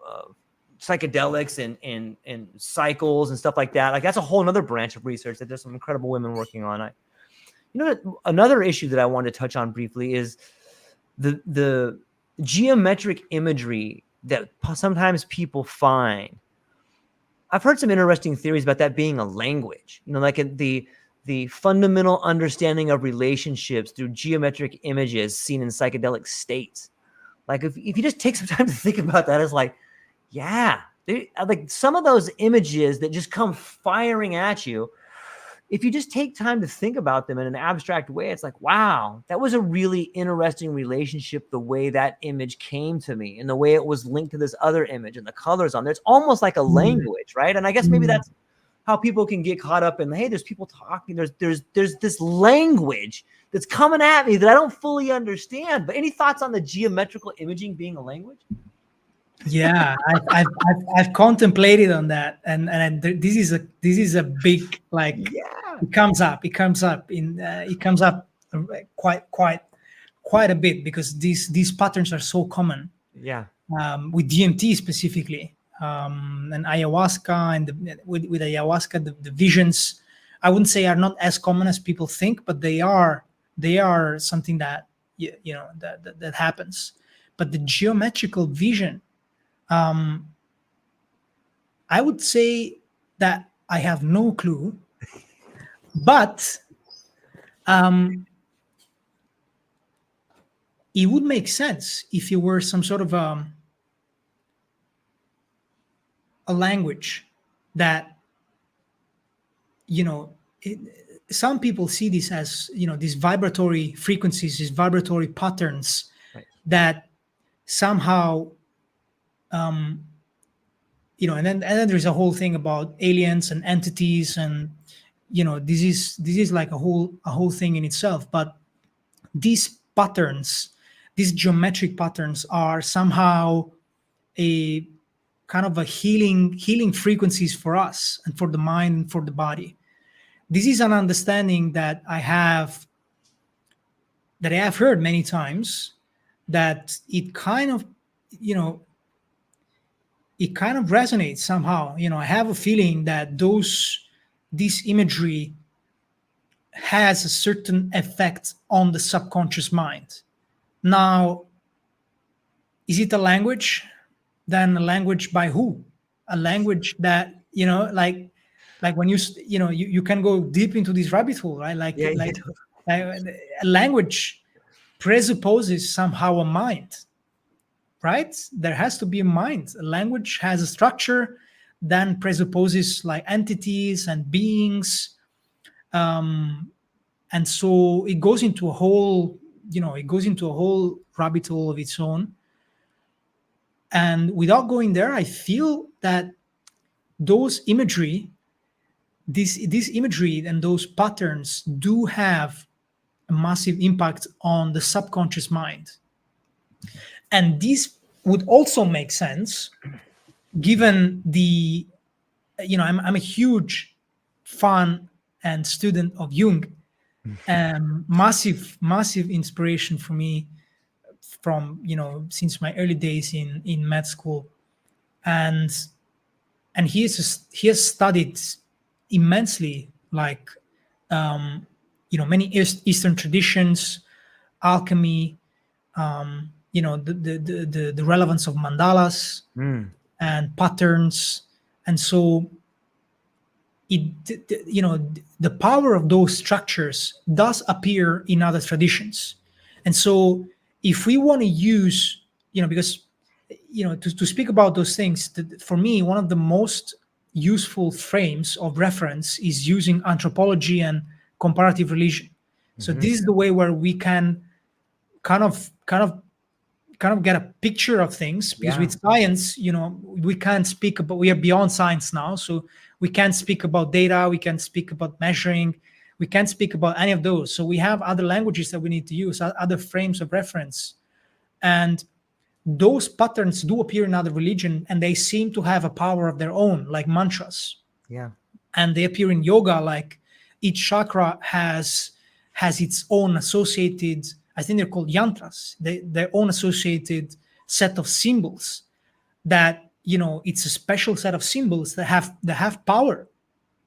psychedelics and cycles and stuff like that. Like that's a whole other branch of research that there's some incredible women working on. Another issue that I wanted to touch on briefly is the geometric imagery that sometimes people find. I've heard some interesting theories about that being a language. Like the fundamental understanding of relationships through geometric images seen in psychedelic states. Like if you just take some time to think about that, it's like, yeah, like some of those images that just come firing at you, if you just take time to think about them in an abstract way, it's like, wow, that was a really interesting relationship, the way that image came to me and the way it was linked to this other image and the colors on there. It's almost like a Mm, language, right? And I guess maybe mm. that's how people can get caught up in, hey, there's people talking, there's this language that's coming at me that I don't fully understand. But any thoughts on the geometrical imaging being a language? Yeah, I've contemplated on that, and this is a big, like, Yeah. it comes up quite a bit because these patterns are so common Yeah. with DMT specifically, and ayahuasca, and with ayahuasca, the visions, I wouldn't say are not as common as people think, but they are something that that happens. But the geometrical vision, um, I would say that I have no clue, but it would make sense if it were some sort of a language that, you know, it, some people see this as, these vibratory frequencies, these vibratory patterns Right. that somehow, and then there's a whole thing about aliens and entities, and this is like a whole thing in itself. But these patterns, these geometric patterns, are somehow a kind of a healing frequencies for us and for the mind and for the body, this is an understanding that I have heard many times, that it kind of, you know, it kind of resonates somehow. I have a feeling that this imagery has a certain effect on the subconscious mind. Now, is it a language? Then a language by who? A language that, like when you can go deep into this rabbit hole, right? Yeah, Like a language presupposes somehow a mind, right? There has to be a mind. A language has a structure, then presupposes like entities and beings, and so it goes into a whole, rabbit hole of its own. And without going there, I feel that those imagery, this imagery and those patterns do have a massive impact on the subconscious mind. And this would also make sense given the, I'm a huge fan and student of Jung, and massive inspiration for me from, since my early days in med school. And he has studied immensely, like, many Eastern traditions, alchemy, the relevance of mandalas and patterns. And so the power of those structures does appear in other traditions. And so if we want to use, because, to speak about those things, for me, one of the most useful frames of reference is using anthropology and comparative religion. So this is the way where we can kind of get a picture of things, because with science, we can't speak about, we are beyond science now, so we can't speak about data, we can't speak about measuring, we can't speak about any of those. So we have other languages that we need to use, other frames of reference. And those patterns do appear in other religion, and they seem to have a power of their own, like mantras. Yeah. And they appear in yoga, like each chakra has its own associated, I think they're called yantras, their own associated set of symbols, that, it's a special set of symbols that have power.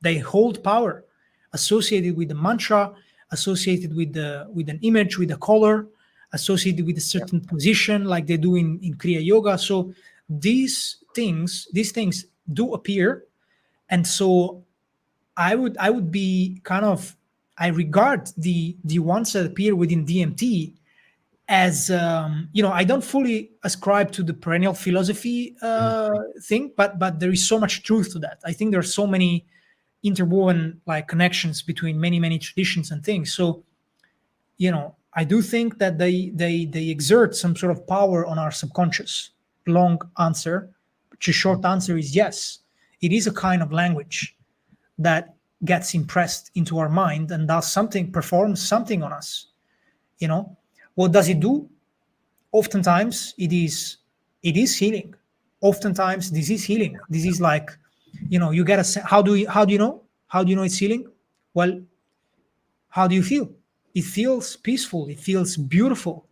They hold power associated with the mantra, associated with an image, with a color, associated with a certain position, like they do in Kriya Yoga. So these things do appear. And so I would be kind of, I regard the ones that appear within DMT as, I don't fully ascribe to the perennial philosophy thing, but there is so much truth to that. I think there are so many interwoven like connections between many traditions and things. So, I do think that they exert some sort of power on our subconscious. Long answer, but the short answer is yes. It is a kind of language that gets impressed into our mind and performs something on us. What does it do? Oftentimes it is healing. Oftentimes this is healing. This is like, you get how do you know it's healing? Well, how do you feel? It feels peaceful, it feels beautiful,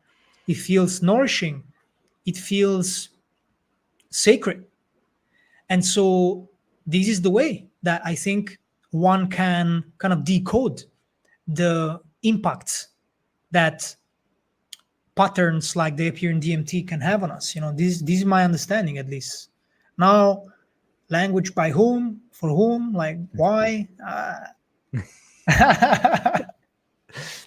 it feels nourishing, it feels sacred. And so this is the way that I think one can kind of decode the impacts that patterns like they appear in DMT can have on us. This is my understanding, at least. Now, language by whom, for whom, like why?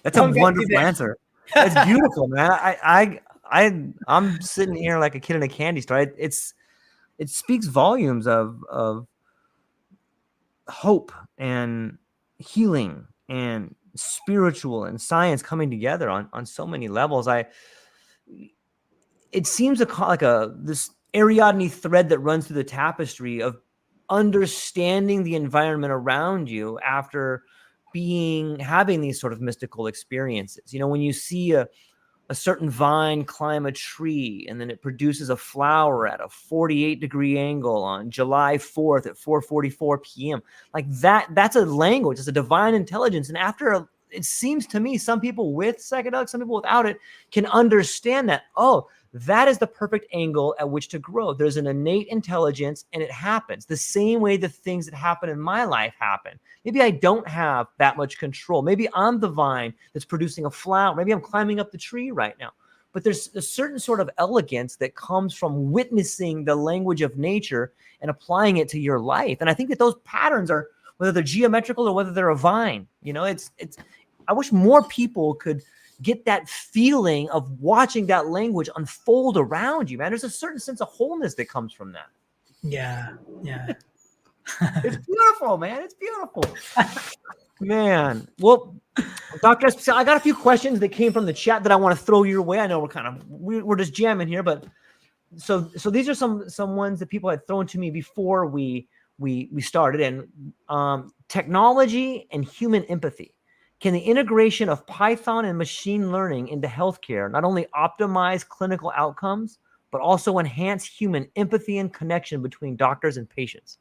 That's a wonderful answer. That's beautiful, man. I'm sitting here like a kid in a candy store. It speaks volumes of hope and healing and spiritual and science coming together on so many levels. It seems like this Ariadne thread that runs through the tapestry of understanding the environment around you after having these sort of mystical experiences. When you see a a certain vine climb a tree, and then it produces a flower at a 48-degree angle on July 4th at 4:44 p.m. Like that's a language. It's a divine intelligence. And it seems to me some people with psychedelics, some people without it, can understand that, oh, that is the perfect angle at which to grow. There's an innate intelligence, and it happens the same way the things that happen in my life happen. Maybe I don't have that much control. Maybe I'm the vine that's producing a flower. Maybe I'm climbing up the tree right now. But there's a certain sort of elegance that comes from witnessing the language of nature and applying it to your life. And I think that those patterns are, whether they're geometrical or whether they're a vine, I wish more people could get that feeling of watching that language unfold around you, man. There's a certain sense of wholeness that comes from that. Yeah. It's beautiful, man. It's beautiful. Man. Well, Dr. Espasiano, I got a few questions that came from the chat that I want to throw your way. I know we're just jamming here, but so these are some ones that people had thrown to me before we started. And technology and human empathy. Can the integration of Python and machine learning into healthcare not only optimize clinical outcomes, but also enhance human empathy and connection between doctors and patients?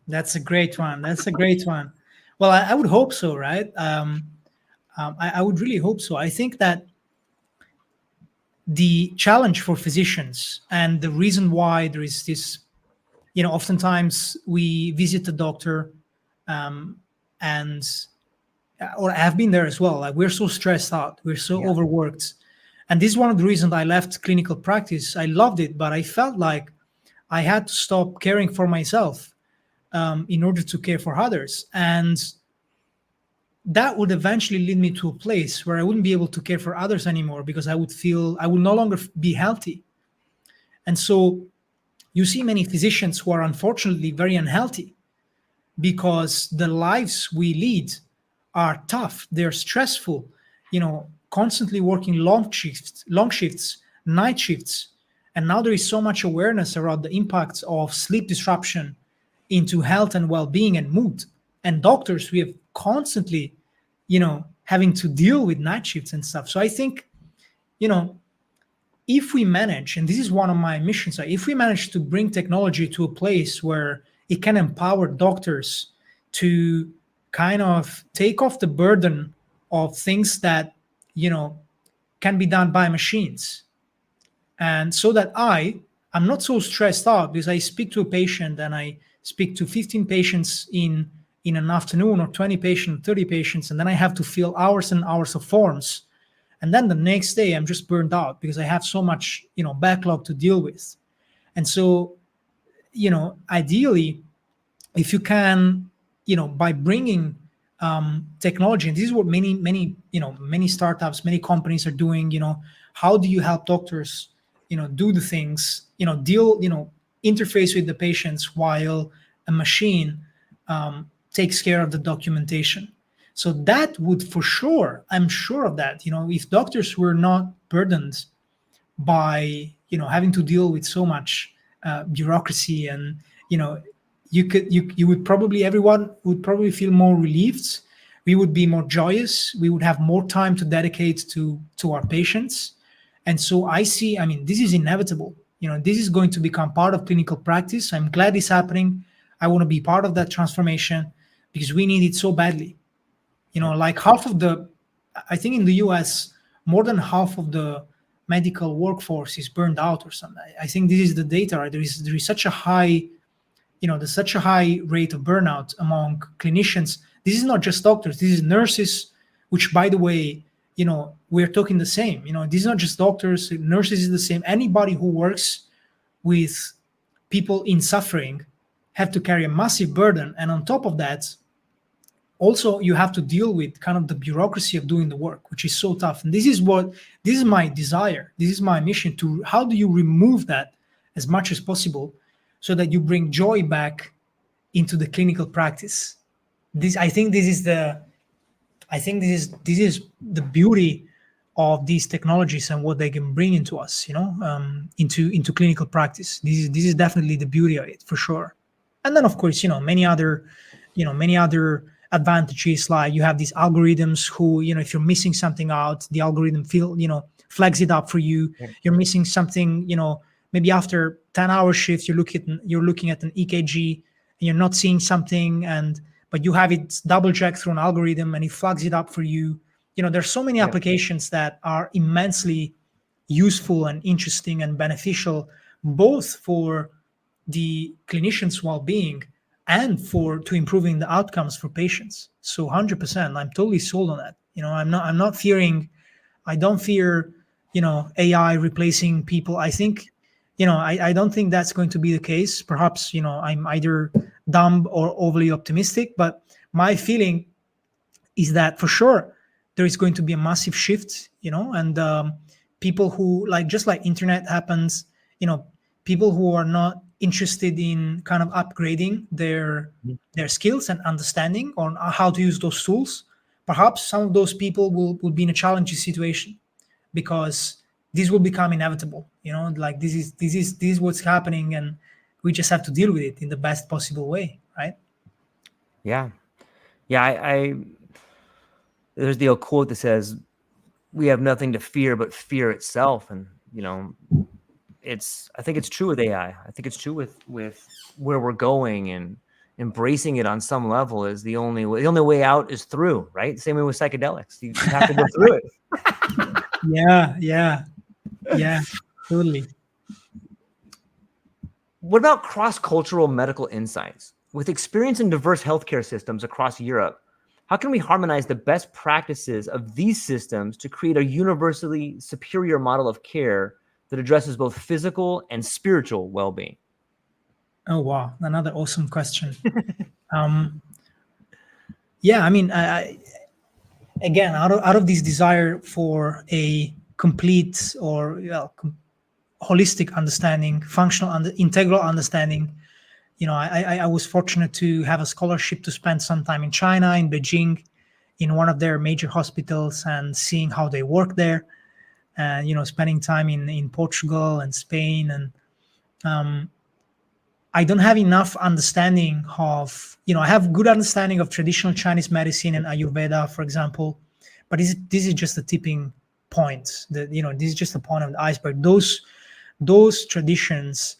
That's a great one. Well, I would hope so, right? I would really hope so. I think that the challenge for physicians and the reason why there is this, oftentimes we visit the doctor or I've been there as well. Like, we're so stressed out, we're so overworked. And this is one of the reasons I left clinical practice. I loved it, but I felt like I had to stop caring for myself in order to care for others. And that would eventually lead me to a place where I wouldn't be able to care for others anymore, because I would no longer be healthy. And so you see many physicians who are unfortunately very unhealthy because the lives we lead are tough. They're stressful, constantly working long shifts, night shifts. And now there is so much awareness around the impacts of sleep disruption into health and well-being and mood. And doctors, we have constantly, having to deal with night shifts and stuff. So I think, if we manage, and this is one of my missions, if we manage to bring technology to a place where it can empower doctors to kind of take off the burden of things that, can be done by machines. And so that I'm not so stressed out, because I speak to a patient and I speak to 15 patients in an afternoon, or 20 patients, 30 patients, and then I have to fill hours and hours of forms. And then the next day I'm just burned out because I have so much, backlog to deal with. And so, ideally, if you can, by bringing technology, and this is what many startups, many companies are doing, how do you help doctors, do the things, interface with the patients while a machine takes care of the documentation. So that would, for sure, I'm sure of that, if doctors were not burdened by, having to deal with so much bureaucracy, and, everyone would probably feel more relieved. We would be more joyous. We would have more time to dedicate to our patients. And so this is inevitable. This is going to become part of clinical practice. I'm glad it's happening. I want to be part of that transformation because we need it so badly. Like I think in the US, more than half of the medical workforce is burned out or something. I think this is the data, right? There is such a high, there's such a high rate of burnout among clinicians. This is not just doctors. This is nurses, which, by the way, we're talking the same. This is not just doctors. Nurses is the same. Anybody who works with people in suffering have to carry a massive burden. And on top of that, also, you have to deal with kind of the bureaucracy of doing the work, which is so tough. And this is my desire. This is my mission how do you remove that as much as possible so that you bring joy back into the clinical practice? I think this is the beauty of these technologies and what they can bring into us, into clinical practice. This is definitely the beauty of it, for sure. And then, of course, many other advantages, like you have these algorithms who, if you're missing something out, the algorithm flags it up for you. Yeah. You're missing something, maybe after 10-hour shifts, you're looking at an EKG and you're not seeing something, but you have it double checked through an algorithm and it flags it up for you. There's so many Yeah. applications that are immensely useful and interesting and beneficial, both for the clinician's well-being and to improving the outcomes for patients. So 100%, I'm totally sold on that. I'm not fearing, I don't fear, AI replacing people. I think, I don't think that's going to be the case. Perhaps, I'm either dumb or overly optimistic, but my feeling is that for sure there is going to be a massive shift, and people who, like, just like internet happens, people who are not interested in kind of upgrading their skills and understanding on how to use those tools, perhaps some of those people will be in a challenging situation, because this will become inevitable. Like, this is what's happening, and we just have to deal with it in the best possible way, right? Yeah. Yeah. I there's the old quote that says, we have nothing to fear but fear itself. And, I think it's true with AI. I think it's true with where we're going, and embracing it on some level is the only way. The only way out is through, right? Same way with psychedelics. You have to go through it. Yeah, totally. What about cross-cultural medical insights? With experience in diverse healthcare systems across Europe, how can we harmonize the best practices of these systems to create a universally superior model of care that addresses both physical and spiritual well-being? Oh, wow, another awesome question. Yeah, I mean, again, out of this desire for a complete or holistic understanding, functional and integral understanding, I was fortunate to have a scholarship to spend some time in China, in Beijing, in one of their major hospitals, and seeing how they work there, and spending time in Portugal and Spain. And I don't have enough understanding of, I have good understanding of traditional Chinese medicine and Ayurveda, for example, but this is just the tipping point. This is just the point of the iceberg. Those traditions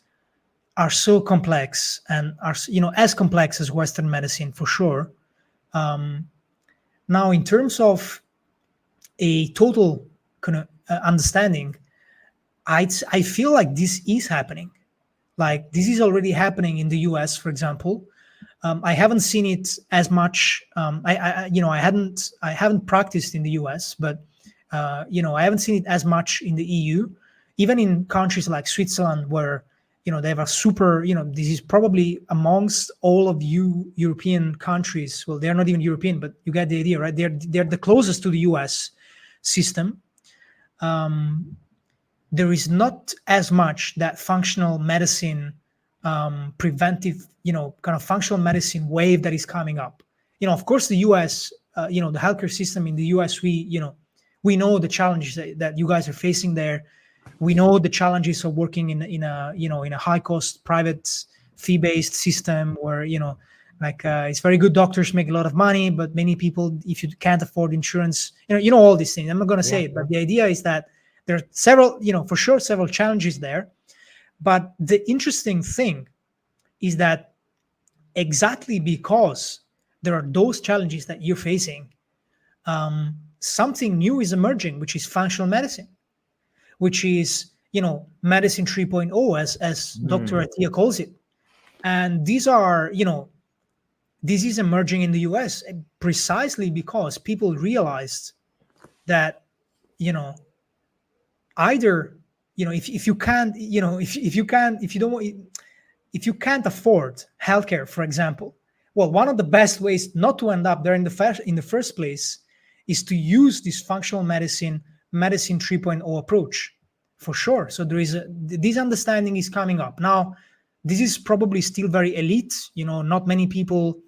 are so complex, and are, as complex as Western medicine, for sure. Now, in terms of a total kind of understanding, I feel like this is happening. Like, this is already happening in the US, for example. I haven't seen it as much. I haven't practiced in the US, but I haven't seen it as much in the EU. Even in countries like Switzerland, where they have a super. This is probably amongst all of European countries. Well, they're not even European, but you get the idea, right? They're the closest to the US system. There is not as much that functional medicine, preventive, kind of functional medicine wave that is coming up. Of course, the US, the healthcare system in the US, we know the challenges that you guys are facing there. We know the challenges of working in a high cost private fee-based system where, it's very good. Doctors make a lot of money, but many people, if you can't afford insurance, all these things. I'm not going to say it, but the idea is that there are several, for sure, several challenges there. But the interesting thing is that exactly because there are those challenges that you're facing, something new is emerging, which is functional medicine, which is, medicine 3.0, as Dr. Attia calls it. And these are, this is emerging in the US precisely because people realized that, either, if you can't, if you can't afford healthcare, for example, well, one of the best ways not to end up there in the first place is to use this functional medicine 3.0 approach, for sure. So there is this understanding is coming up now. This is probably still very elite. Not many people.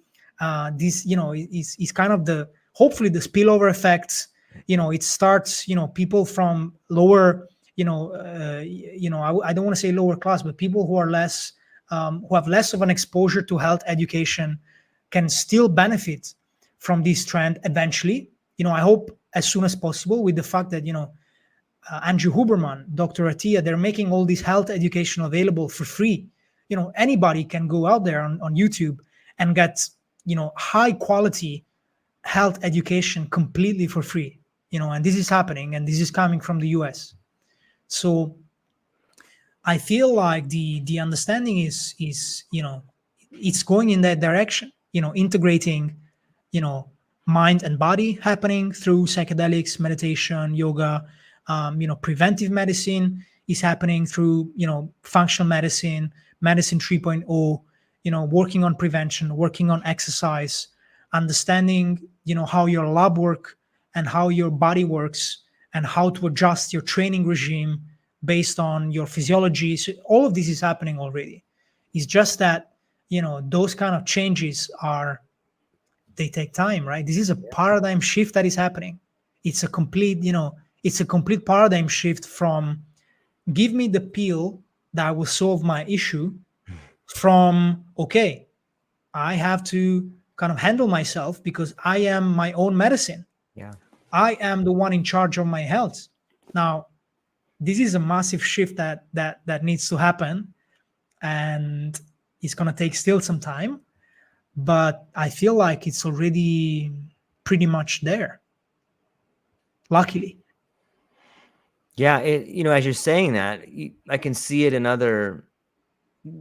This is kind of hopefully the spillover effects. It starts. People from lower. I don't want to say lower class, but people who are less, who have less of an exposure to health education, can still benefit from this trend eventually. I hope as soon as possible, with the fact that Andrew Huberman, Dr. Attia, they're making all this health education available for free. Anybody can go out there on YouTube and get high quality health education completely for free. And this is happening, and this is coming from the US. So I feel like the understanding is it's going in that direction. Integrating mind and body happening through psychedelics, meditation, yoga. Preventive medicine is happening through functional medicine, medicine 3.0. Working on prevention, working on exercise, understanding how your lab work and how your body works, and how to adjust your training regime based on your physiology. So all of this is happening already. It's just that those kind of changes they take time, right? This is a paradigm shift that is happening. It's a complete paradigm shift from give me the pill that will solve my issue, from okay, I have to kind of handle myself because I am my own medicine. Yeah. I am the one in charge of my health. Now, this is a massive shift that needs to happen, and it's going to take still some time, but I feel like it's already pretty much there, luckily. Yeah, as you're saying that, I can see it in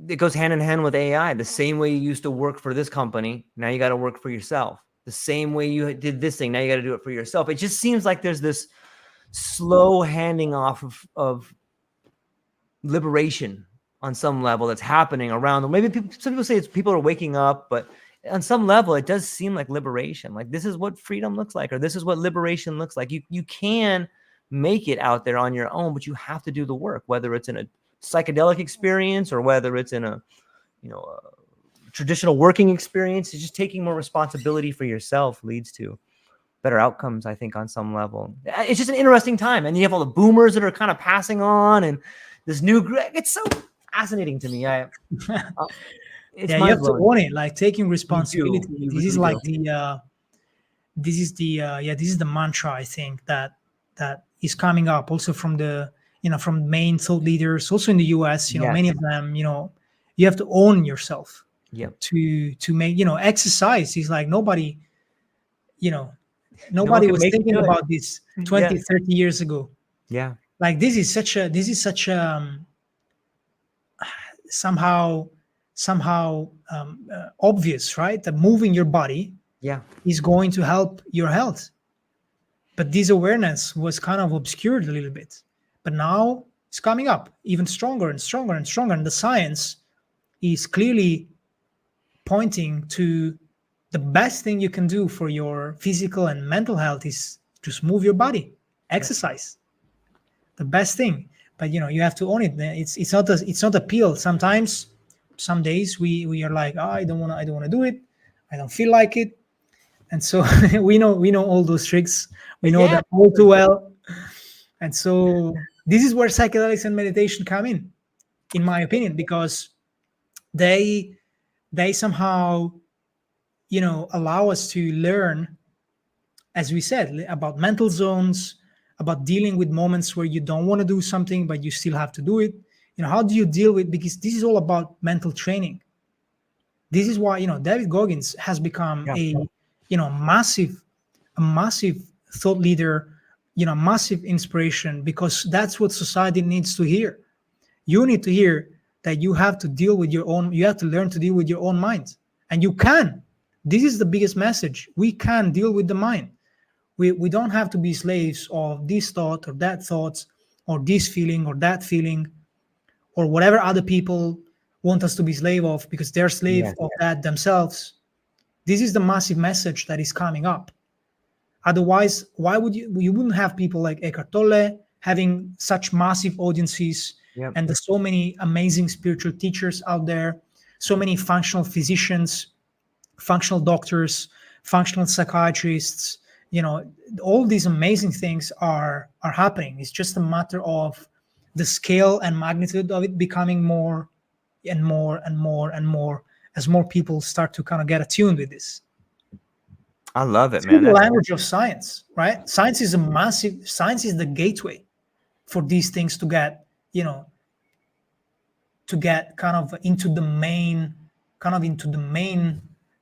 it goes hand in hand with AI. The same way you used to work for this company, now you got to work for yourself. The same way you did this thing, now you got to do it for yourself. It just seems like there's this slow handing off of liberation on some level that's happening around. Maybe some people say people are waking up, but on some level, it does seem like liberation. Like this is what freedom looks like, or this is what liberation looks like. You can make it out there on your own, but you have to do the work, whether it's in a psychedelic experience or whether it's in a traditional working experience. It's just taking more responsibility for yourself leads to better outcomes, I think, on some level. It's just an interesting time. And you have all the boomers that are kind of passing on, and this new, it's so fascinating to me. It's you have to own it, like taking responsibility. You this is really like do. this is the mantra, I think, that is coming up also from the from main thought leaders also in the US. Yes. Many of them, you have to own yourself. Yep. To make exercise is like nobody was thinking about this 20, 30 years ago. Yeah. Like this is such a somehow obvious, right? That moving your body is going to help your health. But this awareness was kind of obscured a little bit. But now it's coming up even stronger and stronger and stronger. And the science is clearly pointing to the best thing you can do for your physical and mental health is just move your body, exercise. The best thing. But you have to own it. It's not a pill. Sometimes, some days we are like, I don't want to do it. I don't feel like it. And so we know all those tricks. We know them all too well. And so this is where psychedelics and meditation come in my opinion, because they somehow allow us to learn, as we said, about mental zones, about dealing with moments where you don't want to do something but you still have to do it. How do you deal with, because this is all about mental training. This is why David Goggins has become a massive thought leader, massive inspiration, because that's what society needs to hear. You need to hear that you have to learn to deal with your own mind, and you can. This is the biggest message. We can deal with the mind. We don't have to be slaves of this thought or that thoughts, or this feeling or that feeling, or whatever other people want us to be slave of, because they're slave of that themselves. This is the massive message that is coming up. Otherwise, why would you wouldn't have people like Eckhart Tolle having such massive audiences, and there's so many amazing spiritual teachers out there, so many functional physicians, functional doctors, functional psychiatrists. All these amazing things are happening. It's just a matter of the scale and magnitude of it becoming more and more and more and more as more people start to kind of get attuned with this. I love it, Through man. the language of science, right? Science is the gateway for these things to get, to get kind of into the main,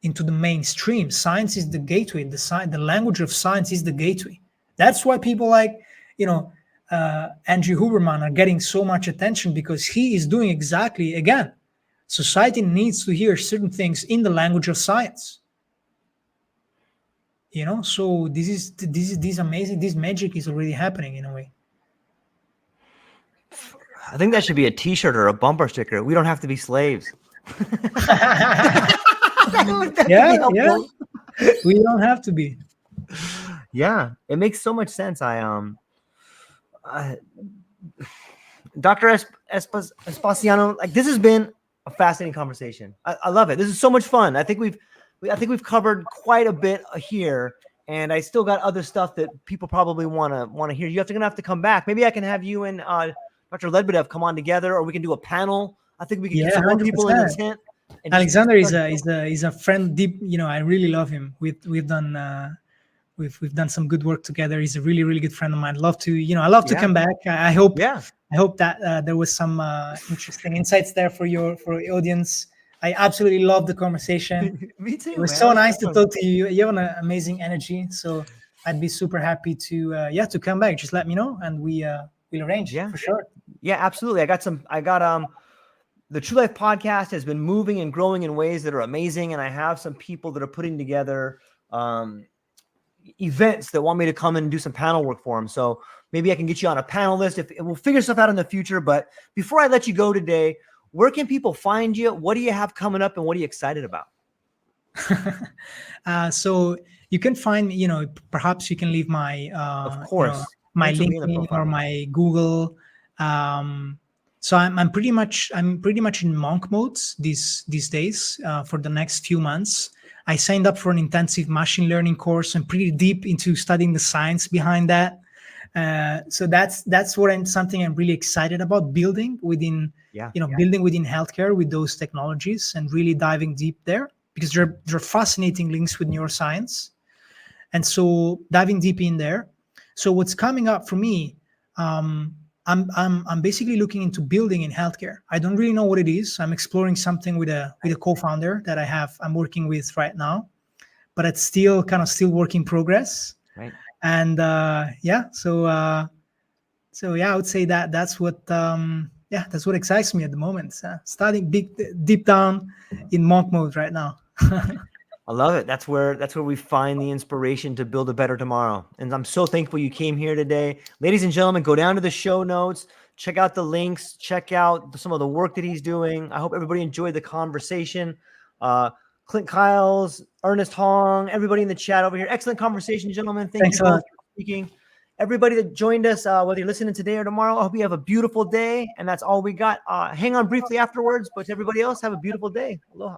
into the mainstream. Science is the gateway. The language of science is the gateway. That's why people like, Andrew Huberman are getting so much attention, because he is doing exactly, again, society needs to hear certain things in the language of science. So this amazing, this magic is already happening in a way. I think that should be a T-shirt or a bumper sticker. We don't have to be slaves. Yeah, we don't have to be. Yeah, it makes so much sense. Dr. Espasiano, like, this has been a fascinating conversation. I love it. This is so much fun. I think we've covered quite a bit here, and I still got other stuff that people probably want to hear. You're gonna have to come back. Maybe I can have you and Dr. Lebedev come on together, or we can do a panel. I think we can get some more people in the tent. Alexander is a friend. Deep, I really love him. We've done some good work together. He's a really, really good friend of mine. I love to come back. I hope that there was some interesting insights there for your audience. I absolutely love the conversation. Me too. It was so nice to talk to you. You have an amazing energy. So I'd be super happy to come back. Just let me know, and we'll arrange for sure. Yeah, absolutely. I got the True Life podcast has been moving and growing in ways that are amazing, and I have some people that are putting together events that want me to come and do some panel work for them. So maybe I can get you on a panel list. If we'll figure stuff out in the future. But before I let you go today, where can people find you? What do you have coming up, and what are you excited about? So you can find me. Perhaps you can leave my of course my LinkedIn or my Google. So I'm pretty much in monk modes these days for the next few months. I signed up for an intensive machine learning course. I'm pretty deep into studying the science behind that. So that's something I'm really excited about, building within healthcare with those technologies, and really diving deep there, because there are fascinating links with neuroscience. And so diving deep in there. So what's coming up for me, I'm basically looking into building in healthcare. I don't really know what it is. I'm exploring something with a co-founder that I'm working with right now, but it's still work in progress. Right. And so I would say that's what excites me at the moment. Starting deep down in monk mode right now. I love it. That's where we find the inspiration to build a better tomorrow. And I'm so thankful you came here today. Ladies and gentlemen, go down to the show notes, check out the links, check out some of the work that he's doing. I hope everybody enjoyed the conversation. Clint Kyles, Ernest Hong, everybody in the chat over here. Excellent conversation, gentlemen. Thanks you both for speaking. Everybody that joined us, whether you're listening today or tomorrow, I hope you have a beautiful day. And that's all we got. Hang on briefly afterwards, but to everybody else, have a beautiful day. Aloha.